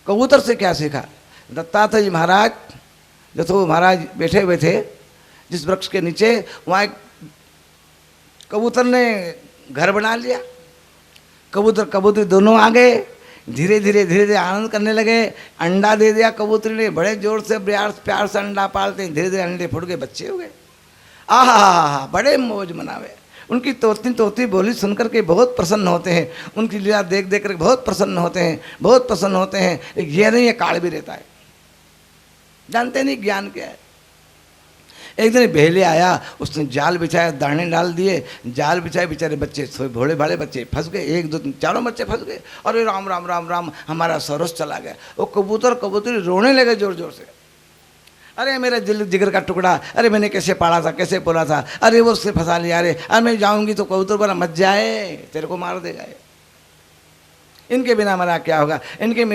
कबूतर से क्या सीखा? दत्तात्रेय जी महाराज जो तो महाराज बैठे हुए थे जिस वृक्ष के नीचे, वहाँ एक कबूतर ने घर बना लिया। कबूतरी दोनों आ गए, धीरे धीरे आनंद करने लगे। अंडा दे दिया कबूतरी ने, बड़े जोर से प्यार से अंडा पालते हैं, धीरे धीरे अंडे फूट गए, बच्चे हो गए। आहा, बड़े मौज मनावे। उनकी तोती बोली सुनकर के बहुत प्रसन्न होते हैं, उनकी लीला देख देख कर बहुत प्रसन्न होते हैं। ये नहीं, ये काल भी रहता है, जानते नहीं ज्ञान क्या है। एक दिन बेहले आया, उसने जाल बिछाया, दाने डाल दिए, जाल बिछाए, बेचारे बच्चे भोले भाले बच्चे फंस गए, 1 2 3 चारों बच्चे फंस गए। अरे राम राम राम राम, हमारा सरस चला गया। वो कबूतरी रोने लगे जोर जोर से, अरे मेरा दिल जिगर का टुकड़ा, अरे मैंने कैसे पाला था, कैसे बोला था, अरे वो उससे फंसा लिया, अरे मैं जाऊंगी तो कबूतर बोला मत जाए, तेरे को मार देगा ये। इनके बिना मेरा क्या होगा, इनके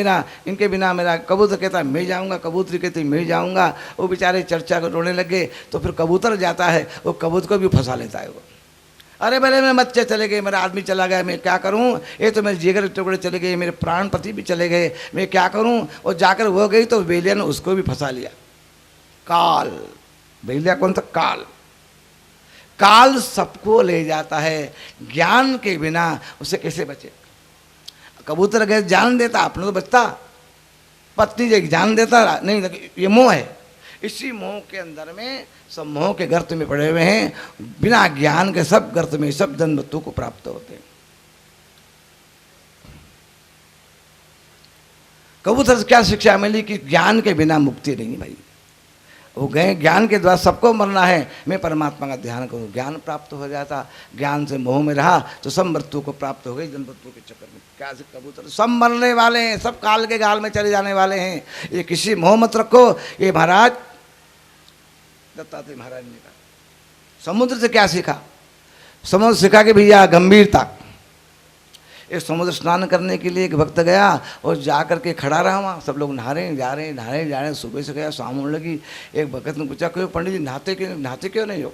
बिना मेरा, कबूतर कहता है मैं जाऊंगा, कबूतरी कहती मैं जाऊंगा। वो बेचारे चर्चा को रोने लगे। तो फिर कबूतर जाता है, वो कबूतर को भी फंसा लेता है वो। अरे भले मेरे बच्चे चले गए, मेरा आदमी चला गया, मैं क्या करूं, ये तो मेरे जिगर टुकड़े चले गए, मेरे प्राण पति भी चले गए, मैं क्या करूं। और जाकर वो गई तो बेलिया ने उसको भी फंसा लिया। काल, बेलिया कौन था, काल सबको ले जाता है, ज्ञान के बिना उसे कैसे बचे। कबूतर अगर जान देता अपने तो बचता, पत्नी जब जान देता नहीं, ये मोह है। इसी मोह के अंदर में सब मोह के गर्त में पड़े हुए हैं, बिना ज्ञान के सब गर्त में सब जन्म मृत्यु को प्राप्त होते हैं। कबूतर से क्या शिक्षा मिली कि ज्ञान के बिना मुक्ति नहीं भाई। वो गए ज्ञान के द्वारा, सबको मरना है, मैं परमात्मा का ध्यान करूं, ज्ञान प्राप्त हो जाता। ज्ञान से मोह में रहा तो सब मृत्यु को प्राप्त हो गई, जन्म मृत्यु के चक्कर में। क्या से कबूतर सब मरने वाले हैं, सब काल के गाल में चले जाने वाले हैं, ये किसी मोह मत रखो। ये महाराज दत्तात्रेय महाराज ने कहा। समुद्र से क्या सीखा, समुद्र सीखा कि भैया गंभीरता। एक समुद्र स्नान करने के लिए एक भक्त गया और जा करके खड़ा रहा वहाँ, सब लोग नहा रहे जा रहे नहाने जा रहे। सुबह से गया, शाम होने लगी। एक भक्त ने पूछा क्यों पंडित जी नहाते क्यों नहीं हो,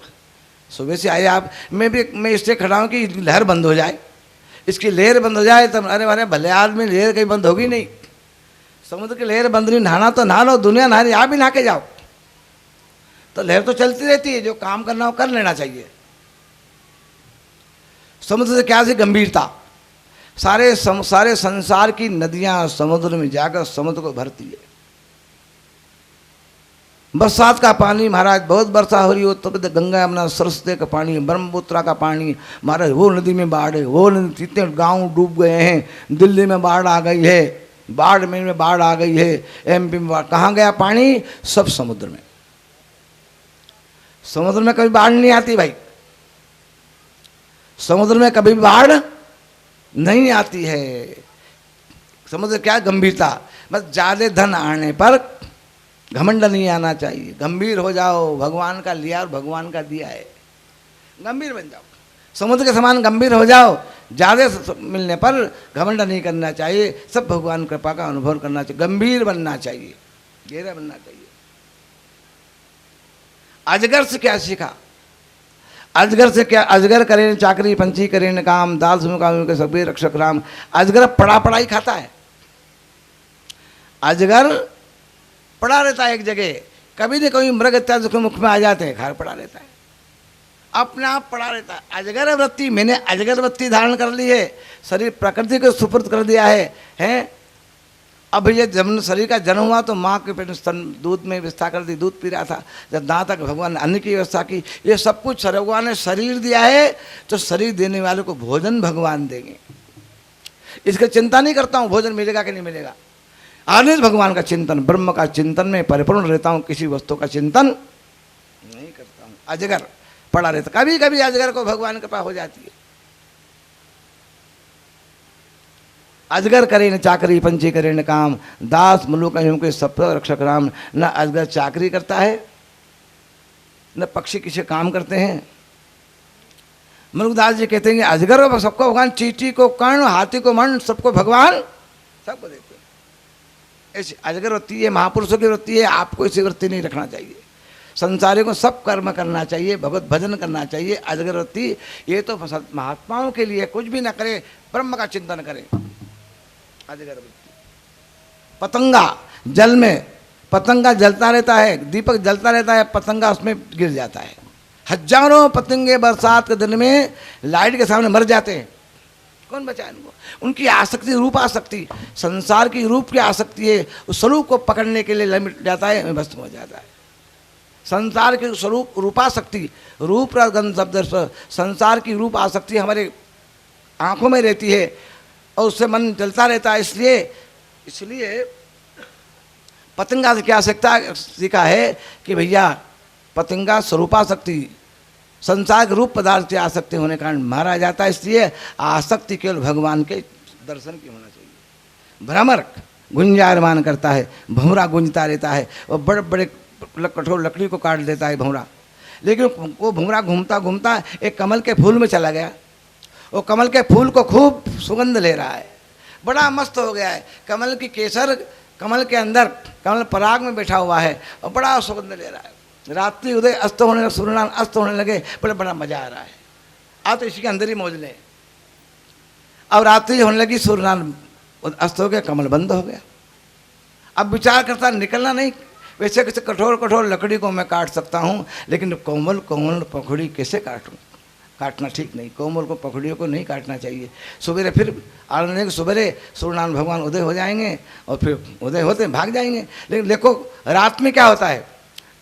सुबह से आए आप। मैं इससे खड़ा हूँ कि लहर बंद हो जाए, इसकी लहर बंद हो जाए तब। अरे भले आदमी, लहर कहीं बंद होगी नहीं, समुद्र की लहर बंद नहीं, नहाना तो नहा लो, दुनिया नहा रही, आप भी नहा के जाओ, तो लहर तो चलती रहती है, जो काम करना हो कर लेना चाहिए। समुद्र से क्या सी गंभीरता, सारे संसार की नदियां समुद्र में जाकर समुद्र को भरती है। बरसात का पानी महाराज, बहुत वर्षा हो रही हो तो गंगा यमुना सरस्वती का पानी, ब्रह्मपुत्रा का पानी महाराज, वो नदी में बाढ़ है, वो नदी, इतने गांव डूब गए हैं। दिल्ली में बाढ़ आ गई है, बाढ़ में बाढ़ आ गई है, एमपी में बाढ़। कहाँ गया पानी, सब समुद्र में। समुद्र में कभी बाढ़ नहीं आती भाई, समुद्र में कभी बाढ़ नहीं आती है। समुद्र क्या गंभीरता, बस ज्यादा धन आने पर घमंड नहीं आना चाहिए। गंभीर हो जाओ, भगवान का लिया और भगवान का दिया है, गंभीर बन जाओ, समुद्र के समान गंभीर हो जाओ। ज्यादा मिलने पर घमंड नहीं करना चाहिए, सब भगवान कृपा का अनुभव करना चाहिए, गंभीर बनना चाहिए, गहरा बनना चाहिए। अजगर से क्या सीखा, अजगर से क्या, अजगर करें चाकरी पंछी करें काम, दाल सुन के सबे रक्षक राम। अजगर पढ़ाई खाता है, अजगर पड़ा रहता है एक जगह, कभी न कभी मृग इत्यादि के मुख में आ जाते हैं, घर पड़ा रहता है, अपने आप पड़ा रहता है। अजगर वृत्ति, मैंने अजगर वृत्ति धारण कर ली है, शरीर प्रकृति को सुपुर्द कर दिया है, हैं। अब ये जब शरीर का जन्म हुआ तो माँ के पेट स्तन दूध में व्यवस्था कर दी, दूध पी रहा था। जब दांत तक भगवान ने अन्न की व्यवस्था की, ये सब कुछ भगवान ने शरीर दिया है, तो शरीर देने वाले को भोजन भगवान देंगे। इसकी चिंता नहीं करता हूँ भोजन मिलेगा कि नहीं मिलेगा, आनंद भगवान का चिंतन, ब्रह्म का चिंतन में परिपूर्ण रहता हूँ, किसी वस्तु का चिंतन नहीं करता हूँ। अजगर पड़ा रहता, कभी कभी अजगर को भगवान कृपा हो जाती है। अजगर करे न चाकरी पंछी करे न काम, दास मुलुक के सब रक्षक राम। न अजगर चाकरी करता है, न पक्षी किसी काम करते हैं। मुलुकदास जी कहते हैं कि अजगर को सबको भगवान, चींटी को कर्ण, हाथी को मन, सबको भगवान सबको देते हैं। ऐसी अजगर वृत्ति है, महापुरुषों की वृत्ति है। आपको ऐसी वृत्ति नहीं रखना चाहिए। संसारी को सब कर्म करना चाहिए, भगवत भजन करना चाहिए। अजगर वृत्ति ये तो महात्माओं के लिए, कुछ भी न करे, ब्रह्म का चिंतन करे। अजगर वृत्ति, पतंगा जल में, पतंगा जलता रहता है, दीपक जलता रहता है, पतंगा उसमें गिर जाता है। हजारों पतंगे बरसात के दिन में लाइट के सामने मर जाते हैं, कौन बचाए उनको। उनकी आसक्ति, रूप आसक्ति, संसार की रूप की आसक्ति है, उस स्वरूप को पकड़ने के लिए लमिट जाता है, भस्म हो जाता है। संसार के स्वरूप रूपासक्ति, रूप रंग शब्द, संसार की रूप आसक्ति हमारे आंखों में रहती है और उससे मन चलता रहता है। इसलिए पतंगा से क्या सीखा है कि भैया पतंगा स्वरूपासक्ति, संसार के रूप पदार्थ की आसक्ति होने के कारण मारा जाता है। इसलिए आसक्ति केवल भगवान के दर्शन की होना चाहिए। भ्रमर गुंजायमान करता है, भंवरा गुंजता रहता है, और बड़े बड़े कठोर लकड़ी को काट देता है भंवरा, लेकिन वो भंवरा घूमता घूमता एक कमल के फूल में चला गया। वो कमल के फूल को खूब सुगंध ले रहा है, बड़ा मस्त हो गया है। कमल की केसर कमल के अंदर कमल पराग में बैठा हुआ है और बड़ा सुगंध ले रहा है। रात्रि उदय अस्त होने लगे, सूर्यनारायण अस्त होने लगे, बड़ा बड़ा मजा आ रहा है। आप तो इसी के अंदर ही मौज लें। अब रात्रि होने लगी, सूर्यनारायण अस्त हो गया, कमल बंद हो गया। अब विचार करता निकलना नहीं, वैसे कैसे कठोर कठोर लकड़ी को मैं काट सकता हूँ, लेकिन कोमल कोमल पखड़ी कैसे काटूँ? काटना ठीक नहीं, कोमल को पखड़ियों को नहीं काटना चाहिए। सवेरे फिर आनंद के सवेरे सूर्यनारायण भगवान उदय हो जाएंगे और फिर उदय होते भाग जाएंगे। लेकिन देखो रात में क्या होता है,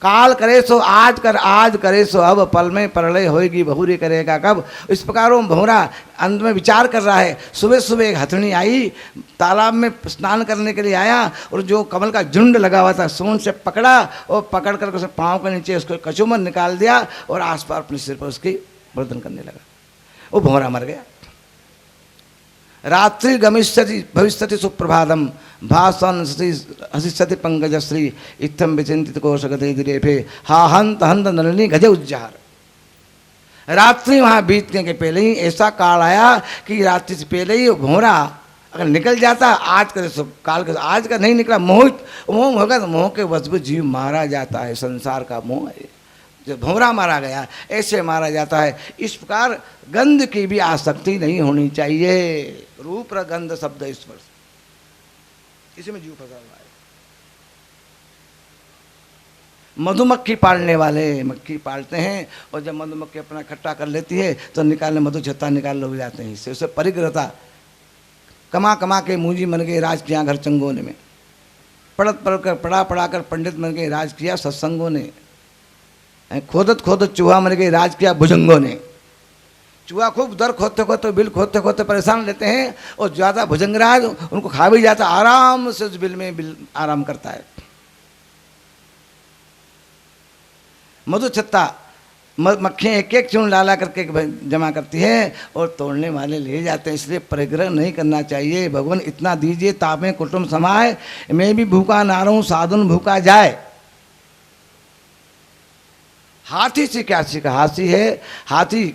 काल करे सो आज कर, आज करे सो अब, पल में प्रलय होएगी बहुरी करेगा कब। इस प्रकार वो भंवरा अंत में विचार कर रहा है। सुबह सुबह एक हथनी आई, तालाब में स्नान करने के लिए आया, और जो कमल का झुंड लगा हुआ था सूंड से पकड़ा और पकड़ कर उसे पाँव के नीचे उसको कचूमर निकाल दिया और आस पास अपने सिर पर उसकी वर्धन करने लगा। वो भंवरा मर गया। रात्रि गमिष्यति भविष्यति सुप्रभातम भासन हसिष्यति पंकजश्री इत्थम विचिंतित कोशगते दिरेफे हा हंत हंत नलिनी गजे उज्जहार। रात्रि वहाँ बीतने के पहले ही ऐसा काल आया कि रात्रि से पहले ही भंवरा अगर निकल जाता, आज का सो काल का आज का नहीं निकला, मोहित मोह होगा तो मोह के वश में जीव मारा जाता है। संसार का मोह है, जो भंवरा मारा गया ऐसे मारा जाता है। इस प्रकार गंध की भी आसक्ति नहीं होनी चाहिए। रूप गंध शब्द स्पर्श, इसी में जीव फंसा हुआ है। मधुमक्खी पालने वाले मक्खी पालते हैं, और जब मधुमक्खी अपना इकट्ठा कर लेती है तो निकालने मधु छत्ता निकाल लोग जाते हैं। इससे उसे परिग्रहता कमा कमा के मूंजी मन गए राज किया घर चंगों ने, पढ़त पढ़ कर पढ़ा पढ़ा कर पंडित मन गए राज किया सत्संगों ने, खोदत खोदत चूहा मर गए राज किया भुजंगों ने। चूहा खूब दर खोदते खोदते बिल खोदते खोदते परेशान लेते हैं, और ज़्यादा भुजंगराज उनको खा भी जाता, आराम से उस बिल में बिल आराम करता है। मधु छत्ता मक्खियाँ एक एक चून लाला करके जमा करती है और तोड़ने वाले ले जाते हैं। इसलिए परिग्रह नहीं करना चाहिए। भगवान इतना दीजिए तापे कुटुंब समाए, मैं भी भूखा ना रहूं साधुन भूखा जाए। हाथी से क्या सीखा? हाथी है, हाथी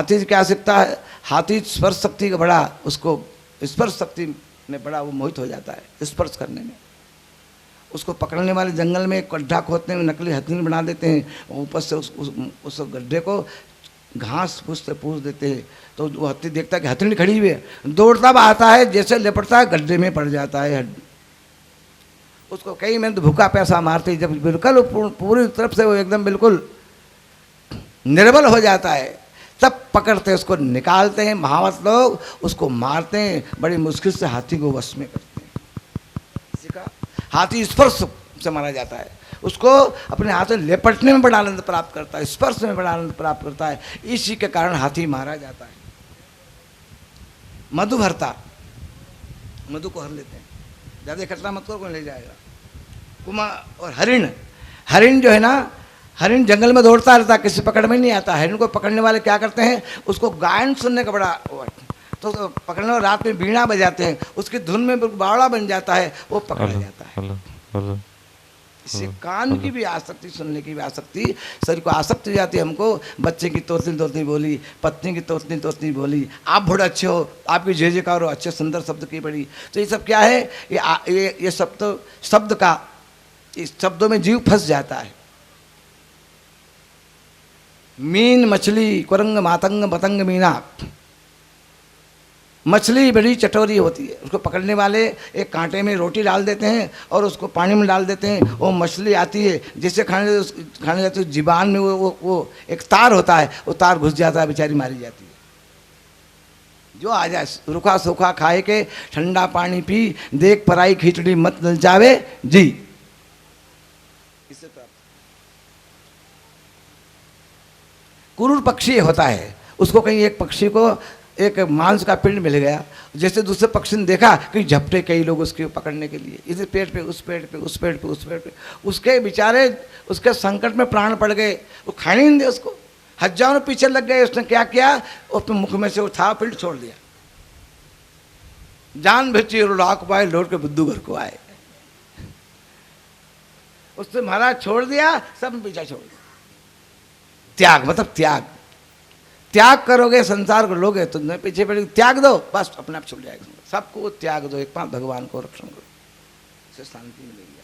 से क्या सीखता है? हाथी स्पर्श शक्ति का बड़ा, उसको स्पर्श शक्ति में बड़ा वो मोहित हो जाता है स्पर्श करने में। उसको पकड़ने वाले जंगल में एक गड्ढा खोदते हैं, नकली हथनी बना देते हैं, ऊपर से उस गड्ढे को घास फूस से पूछ देते हैं। तो वो हाथी देखता है कि हथनी खड़ी हुई है, दौड़ता आता है, जैसे लिपटता है गड्ढे में पड़ जाता है। उसको कई मिनट भूखा प्यासा मारते, जब बिल्कुल पूरी तरफ से वो एकदम बिल्कुल निर्बल हो जाता है, तब पकड़ते उसको निकालते हैं। महावत लोग उसको मारते हैं, बड़ी मुश्किल से हाथी को वश में करते हैं। सीखा? हाथी स्पर्श से मारा जाता है, उसको अपने हाथ में लेपटने में बड़ा आनंद प्राप्त करता है, स्पर्श में बड़ा आनंद प्राप्त करता है। इसी के कारण हाथी मारा जाता है। मधु भरता, मधु को हर लेते हैं, ज़्यादा इकट्ठा मत करो, कौन ले जाएगा। कुमार और हरिण जो है ना, हरिण जंगल में दौड़ता रहता, किसी पकड़ में नहीं आता। हरिण को पकड़ने वाले क्या करते हैं, उसको गायन सुनने का बड़ा तो पकड़ने वाले रात में बीड़ा बजाते हैं, उसकी धुन में बावड़ा बन जाता है, वो पकड़ा जाता है। इससे कान की भी आसक्ति, सुनने की भी आसक्ति, शरीर को आसक्ति हो जाती है। हमको बच्चे की तोतनी तोतनी बोली, पत्नी की तोतनी तोतनी बोली, आप बड़े अच्छे हो, आपकी जय जयकार हो, अच्छे सुंदर शब्द की बड़ी। तो ये सब क्या है, ये शब्द का, इस शब्दों में जीव फंस जाता है। मीन मछली कुरंग मातंग पतंग मीना, मछली बड़ी चटोरी होती है, उसको पकड़ने वाले एक कांटे में रोटी डाल देते हैं और उसको पानी में डाल देते हैं। वो मछली आती है, जिससे खाने जाती है, जीवान में वो एक तार होता है, वो तार घुस जाता है, बेचारी मारी जाती है। जो आ जाए रूखा सूखा खाए के, ठंडा पानी पी, देख पराई खिचड़ी मत ललचावे जी। इससे प्राप्त कुरूर पक्षी होता है, उसको कहीं एक पक्षी को एक मांस का पिंड मिल गया, जैसे दूसरे पक्षी ने देखा कि झपटे कई लोग उसके पकड़ने के लिए, इस पेड़ पे उस पेड़ पे उस पेड़ पे उस पेड़ पे, उसके बेचारे उसके संकट में प्राण पड़ गए, वो खाने नहीं दे उसको, हजारों पीछे लग गए। उसने क्या किया, अपने मुख में से उठा पिंड छोड़ दिया, जान बची और लाख पाए लौट के बुद्धू घर को आए। उसने महाराज छोड़ दिया, सब पीछा छोड़ दिया। त्याग मतलब त्याग, त्याग करोगे संसार को लोगे तो न पीछे पड़ेगी, त्याग दो बस अपने आप छूट जाएगा, सबको त्याग दो, एक पांच भगवान को रक्षण करो, से शांति मिलेगी,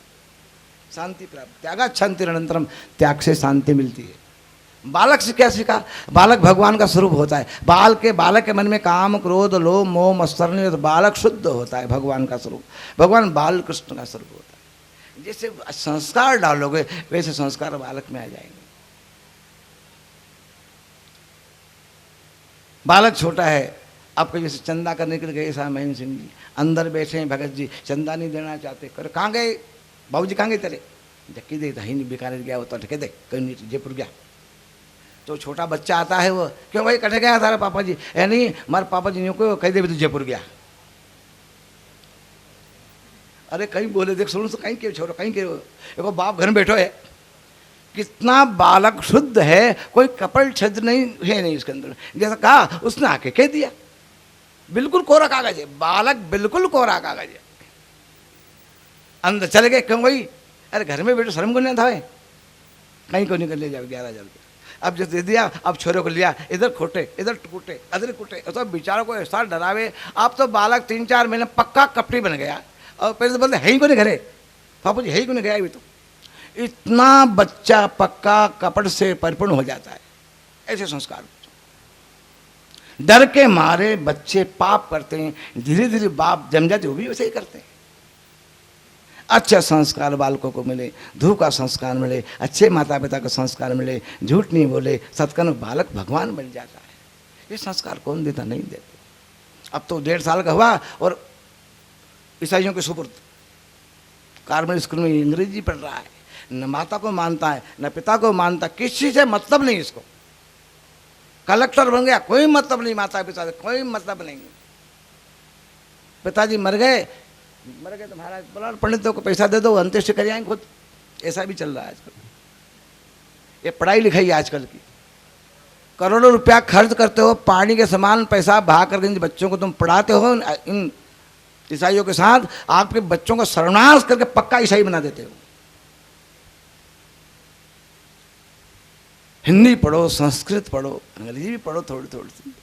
शांति प्राप्त। त्यागा शांति अनंतरम, त्याग से शांति मिलती है। बालक से क्या सीखा, बालक भगवान का स्वरूप होता है। बालक के मन में काम क्रोध लोभ मोह मत्सर नहीं, तो बालक शुद्ध होता है, भगवान का स्वरूप, भगवान बाल कृष्ण का स्वरूप होता है। जैसे संस्कार डालोगे वैसे संस्कार बालक में आ जाएंगे। बालक छोटा है, आपको जैसे चंदा करने के लिए गए साहब महेंद्र सिंह जी, अंदर बैठे हैं भगत जी, चंदा नहीं देना चाहते, कर कहाँ गए बाबू जी, कहाँ गए तेरे, धक्की दे ही नहीं, बीकानेर गया वो तो ठके दे, कहीं नहीं जयपुर गया। तो छोटा बच्चा आता है, वो क्यों भाई कटे गया तारा पापा जी, है नहीं हमारे पापा जी ने को कह दे भी तो जयपुर गया। अरे कहीं बोले देख सुनो, कहीं क्यों छोड़ो, कहीं क्यों, देखो बाप घर में बैठो है, कितना बालक शुद्ध है, कोई कपल छद्र नहीं है नहीं उसके अंदर। जैसा कहा उसने आके कह दिया, बिल्कुल कोरा कागज है, बालक बिल्कुल कोरा कागज है। अंदर चले गए, क्यों भाई, अरे घर में बैठो शर्म को नहीं था, कहीं को निकल ले जाओ 11 जल के। अब जो दे दिया, अब छोरे को लिया, इधर खोटे इधर टूटे अधर कूटे, तो बेचारों को ऐसा डरावे। आप तो बालक 3-4 महीने पक्का कपटी बन गया, और पहले तो बोलते है ही को नहीं घरे, पापा जी है ही को नहीं गया अभी तो। इतना बच्चा पक्का कपट से परिपूर्ण हो जाता है, ऐसे संस्कार। डर के मारे बच्चे पाप करते हैं, धीरे धीरे बाप जम जाते, वो भी वैसे ही करते हैं। अच्छा संस्कार बालकों को मिले, धूप का संस्कार मिले, अच्छे माता पिता का संस्कार मिले, झूठ नहीं बोले, सत्कर्म, बालक भगवान बन जाता है। ये संस्कार कौन देता, नहीं देते। अब तो 1.5 साल का हुआ और ईसाइयों के सुपुर्द कार्मेल स्कूल में अंग्रेजी पढ़ रहा है, न माता को मानता है न पिता को मानता, किसी से मतलब नहीं इसको। कलेक्टर बन गया, कोई मतलब नहीं, माता पिता से कोई मतलब नहीं। पिताजी मर गए तो महाराज बोला पंडितों को पैसा दे दो, अंत्येष्टि कर आएंगे खुद, ऐसा भी चल रहा है आजकल। ये पढ़ाई लिखाई आजकल की, करोड़ों रुपया खर्च करते हो, पानी के समान पैसा बहा करके इन बच्चों को तुम पढ़ाते हो इन ईसाइयों के साथ, आपके बच्चों को सर्वनाश करके पक्का ईसाई बना देते हो। हिंदी पढ़ो, संस्कृत पढ़ो, अंग्रेजी भी पढ़ो थोड़ी थोड़ी सी,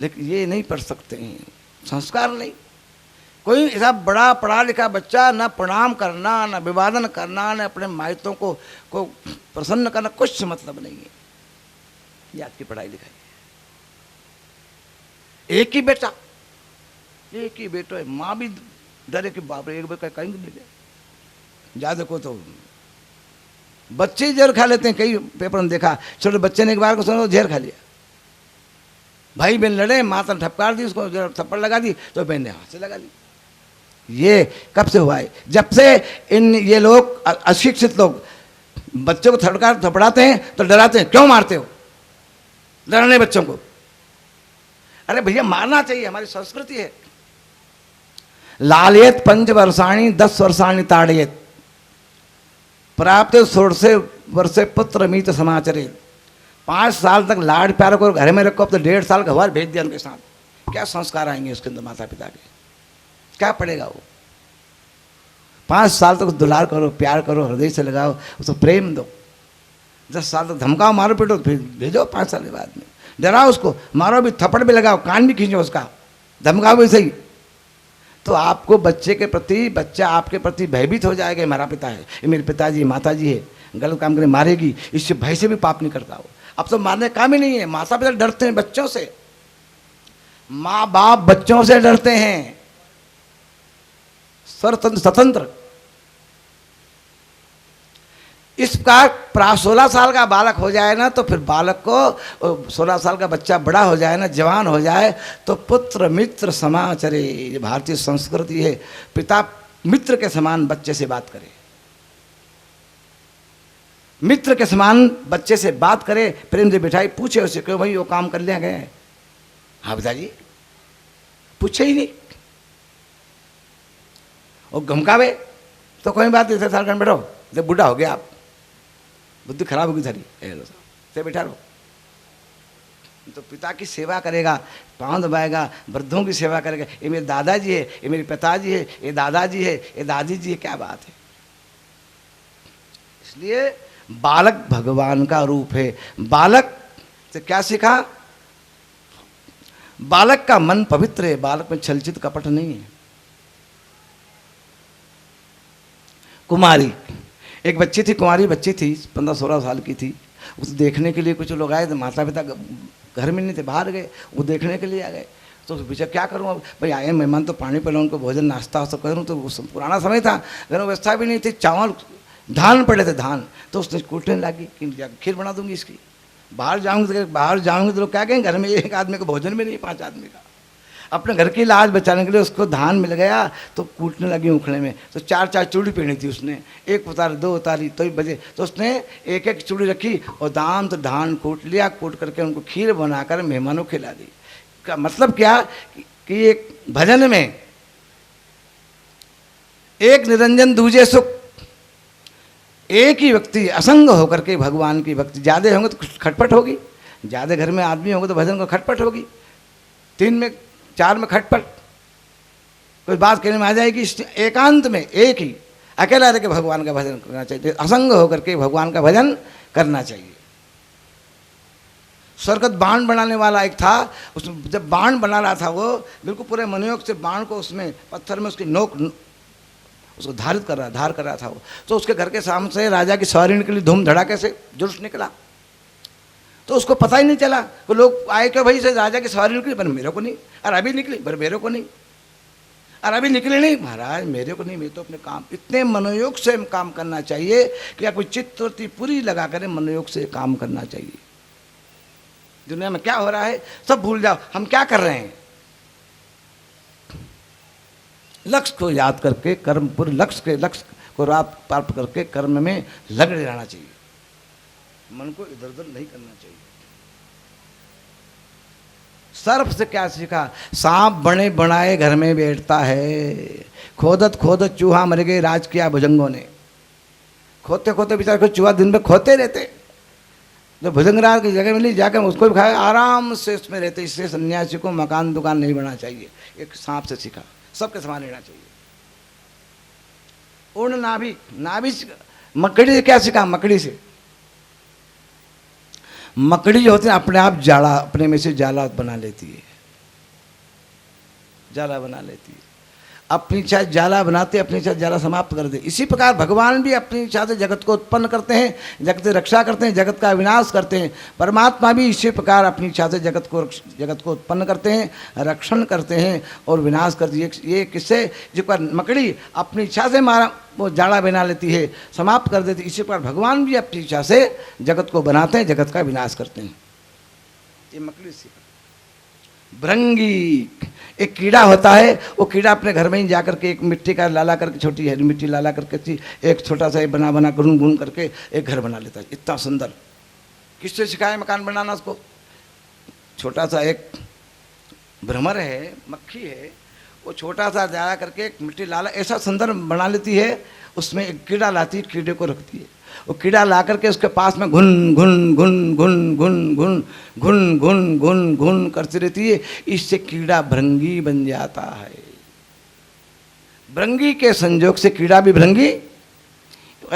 लेकिन ये नहीं पढ़ सकते हैं, संस्कार नहीं। कोई ऐसा बड़ा पढ़ा लिखा बच्चा न प्रणाम करना, न अभिवादन करना, न अपने माइतों को प्रसन्न करना, कुछ मतलब नहीं है। ये आज की पढ़ाई लिखाई। एक ही बेटा, एक ही बेटो है, माँ भी डरे कि बाप रे एक बेटा कहीं नहीं गए। ज्यादा को तो बच्चे जहर खा लेते हैं, कई पेपर में देखा, छोटे बच्चे ने एक बार को सुनो जहर खा लिया, भाई बहन लड़े, माता ने ठपकार दी उसको, थप्पड़ लगा दी तो बहन ने हाथ से लगा दी। ये कब से हुआ है? जब से ये लोग अशिक्षित लोग बच्चों को थपड़ाते हैं तो डराते हैं, क्यों मारते हो, डराने बच्चों को। अरे भैया मारना चाहिए, हमारी संस्कृति है। लालयत 5 वर्षाणि 10 वर्षाणि ताड़येत, प्राप्त 16 वर्षे पुत्र मीत समाचरे। 5 साल तक लाड प्यार को घर में रखो, अब तो 1.5 साल का हुआ भेज दिया उनके साथ। क्या संस्कार आएंगे उसके अंदर माता पिता के, क्या पड़ेगा वो? 5 साल तक दुलार करो, प्यार करो, हृदय से लगाओ, उसको प्रेम दो। 10 साल तक धमकाओ, मारो पीटो, फिर भेजो 5 साल के बाद में। डराओ उसको, मारो भी, थप्पड़ भी लगाओ, कान भी खींचो उसका, धमकाओ भी सही। तो आपको बच्चे के प्रति, बच्चा आपके प्रति भयभीत हो जाएगा, मेरा पिता है, ये मेरे पिताजी माताजी है, गलत काम करने मारेगी, इससे भय से भी पाप नहीं करता हो। अब तो मारने काम ही नहीं है, माता पिता डरते हैं बच्चों से, माँ बाप बच्चों से डरते हैं, स्वतंत्र। इस प्रकार 16 साल का बालक हो जाए ना, तो फिर बालक को 16 साल का बच्चा बड़ा हो जाए ना, जवान हो जाए, तो पुत्र मित्र समाचरे। ये भारतीय संस्कृति है, पिता मित्र के समान बच्चे से बात करे, मित्र के समान बच्चे से बात करे, प्रेम से बिठाई, पूछे उसे क्यों भाई वो काम कर लिया गया है, हाँ पिताजी, पूछे ही नहीं। और धमकावे तो कोई बात नहीं, साल बैठो, जब बूढ़ा हो गया आप, बुद्धि खराब होगी सारी, से बैठा रहो। तो पिता की सेवा करेगा, पाँव दबाएगा, वृद्धों की सेवा करेगा। ये मेरे दादाजी है, ये मेरे पिताजी है, ये दादाजी है, ये दादी जी है, क्या बात है। इसलिए बालक भगवान का रूप है। बालक से क्या सीखा? बालक का मन पवित्र है, बालक में छलचित कपट नहीं है। कुमारी, एक बच्ची थी, कुमारी बच्ची थी, 15-16 साल की थी। उसे देखने के लिए कुछ लोग आए थे, माता पिता घर में नहीं थे, बाहर गए, वो देखने के लिए आ गए। तो पूछा क्या करूँ अब, भाई आए मेहमान तो पानी पिलाऊँ, उनको भोजन नाश्ता सब करूँ। तो पुराना समय था, घर में व्यवस्था भी नहीं थी, चावल धान पड़े थे, धान। तो उसने कूटने लगी कि खीर बना दूंगी इसकी। बाहर जाऊँगी तो लोग क्या कहेंगे, घर में एक आदमी को भोजन भी नहीं, 5 आदमी का। अपने घर की लाज बचाने के लिए उसको धान मिल गया तो कूटने लगी उखड़े में। तो 4-4 चूड़ी पहनी थी उसने, 1 उतारी 2 उतारी तो ही बजे। तो उसने 1-1 चूड़ी रखी और दाम तो धान कूट लिया, कूट करके उनको खीर बनाकर मेहमानों को खिला दी। का मतलब क्या कि एक भजन में एक निरंजन दूजे सुख, एक ही व्यक्ति असंग होकर के भगवान की भक्ति। ज़्यादा होंगे तो खटपट होगी, ज़्यादा घर में आदमी होंगे तो भजन को खटपट होगी, 3 में 4 में खटपट, कोई बात कहने में आ जाएगी। एकांत में एक ही अकेला रह के भगवान का भजन करना चाहिए, असंग होकर के भगवान का भजन करना चाहिए। स्वर्गत बाण बनाने वाला एक था, उसमें जब बाण बना रहा था वो बिल्कुल पूरे मनोयोग से बाण को उसमें पत्थर में उसकी नोक उसको धार कर रहा था वो। तो उसके घर के सामने से राजा की सवारी निकली, धूम धड़ाके से जुलूस निकला। तो उसको पता ही नहीं चला, वो लोग आए क्यों भाई से, राजा की सवारी निकली, पर मेरे को नहीं। और अभी निकली, पर मेरे को नहीं। और अभी निकले नहीं, महाराज मेरे को नहीं, मैं तो अपने काम। इतने मनोयोग से काम करना चाहिए कि आपको चित्तवृत्ति पूरी लगा कर मनोयोग से काम करना चाहिए। दुनिया में क्या हो रहा है सब भूल जाओ, हम क्या कर रहे हैं। लक्ष्य को याद करके कर्म, पूरे लक्ष्य को प्राप्त करके कर्म में लगे रहना चाहिए, मन को इधर उधर नहीं करना चाहिए। सर्प से क्या सीखा? सांप बने बनाए घर में बैठता है, खोदत खोदत चूहा मर गए, राज किया भुजंगों ने। खोदते खोदते बेचारे को चूहा दिन में खोदते रहते, जब भुजंगराज की जगह मिली जाकर उसको भी खाया, आराम से उसमें रहते। इसलिए सन्यासी को मकान दुकान नहीं बनाना चाहिए, एक सांप से सीखा, सबके समान रहना चाहिए। उड़ नाभि, नाभि मकड़ी से क्या सीखा? मकड़ी से, मकड़ी जो होती है अपने आप जाला, अपने में से जाला बना लेती है, जाला बना लेती है। अपनी इच्छा जाला बनाते, अपनी इच्छा जाला समाप्त कर दे। इसी प्रकार भगवान भी अपनी इच्छा से जगत को उत्पन्न करते हैं, जगत की रक्षा करते हैं, जगत का विनाश करते हैं। परमात्मा भी इसी प्रकार अपनी इच्छा से जगत को उत्पन्न करते हैं, रक्षण करते हैं और विनाश करती है। ये किससे? जो मकड़ी अपनी इच्छा से मारा वो जाला बना लेती है, समाप्त कर देती है। इसी प्रकार भगवान भी अपनी इच्छा से जगत को बनाते हैं, जगत का विनाश करते हैं। ये मकड़ी से। भृंगी एक कीड़ा होता है, वो कीड़ा अपने घर में ही जाकर के एक मिट्टी का लाला करके, छोटी हरी मिट्टी लाला करके एक छोटा सा बना घुन करके एक घर बना लेता है, इतना सुंदर। किससे सिखाया मकान बनाना उसको? छोटा सा एक भ्रमर है, मक्खी है, वो छोटा सा जाया करके एक मिट्टी लाला ऐसा सुंदर बना लेती है, उसमें एक कीड़ा लाती है, कीड़े को रखती है। वो कीड़ा ला करके उसके पास में घुन घुन घुन घुन घुन घुन घुन घुन घुन घुन करती रहती है। इससे कीड़ा भृंगी बन जाता है। भृंगी के संयोग से कीड़ा भी भृंगी,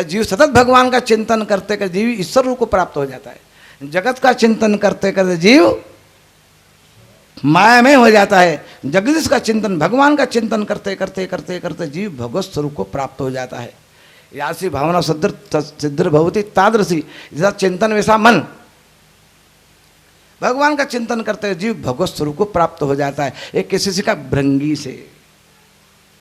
जीव सतत भगवान का चिंतन करते करते जीव ईश्वर रूप को प्राप्त हो जाता है। जगत का चिंतन करते करते जीव माया में हो जाता है। जगदीश का चिंतन, भगवान का चिंतन करते करते करते करते जीव भगवत स्वरूप को प्राप्त हो जाता है। यासी भावना सिद्धर भवती तादृशी, जैसा चिंतन वैसा मन। भगवान का चिंतन करते जीव भगवत स्वरूप को प्राप्त हो जाता है। एक किसी का भृंगी से।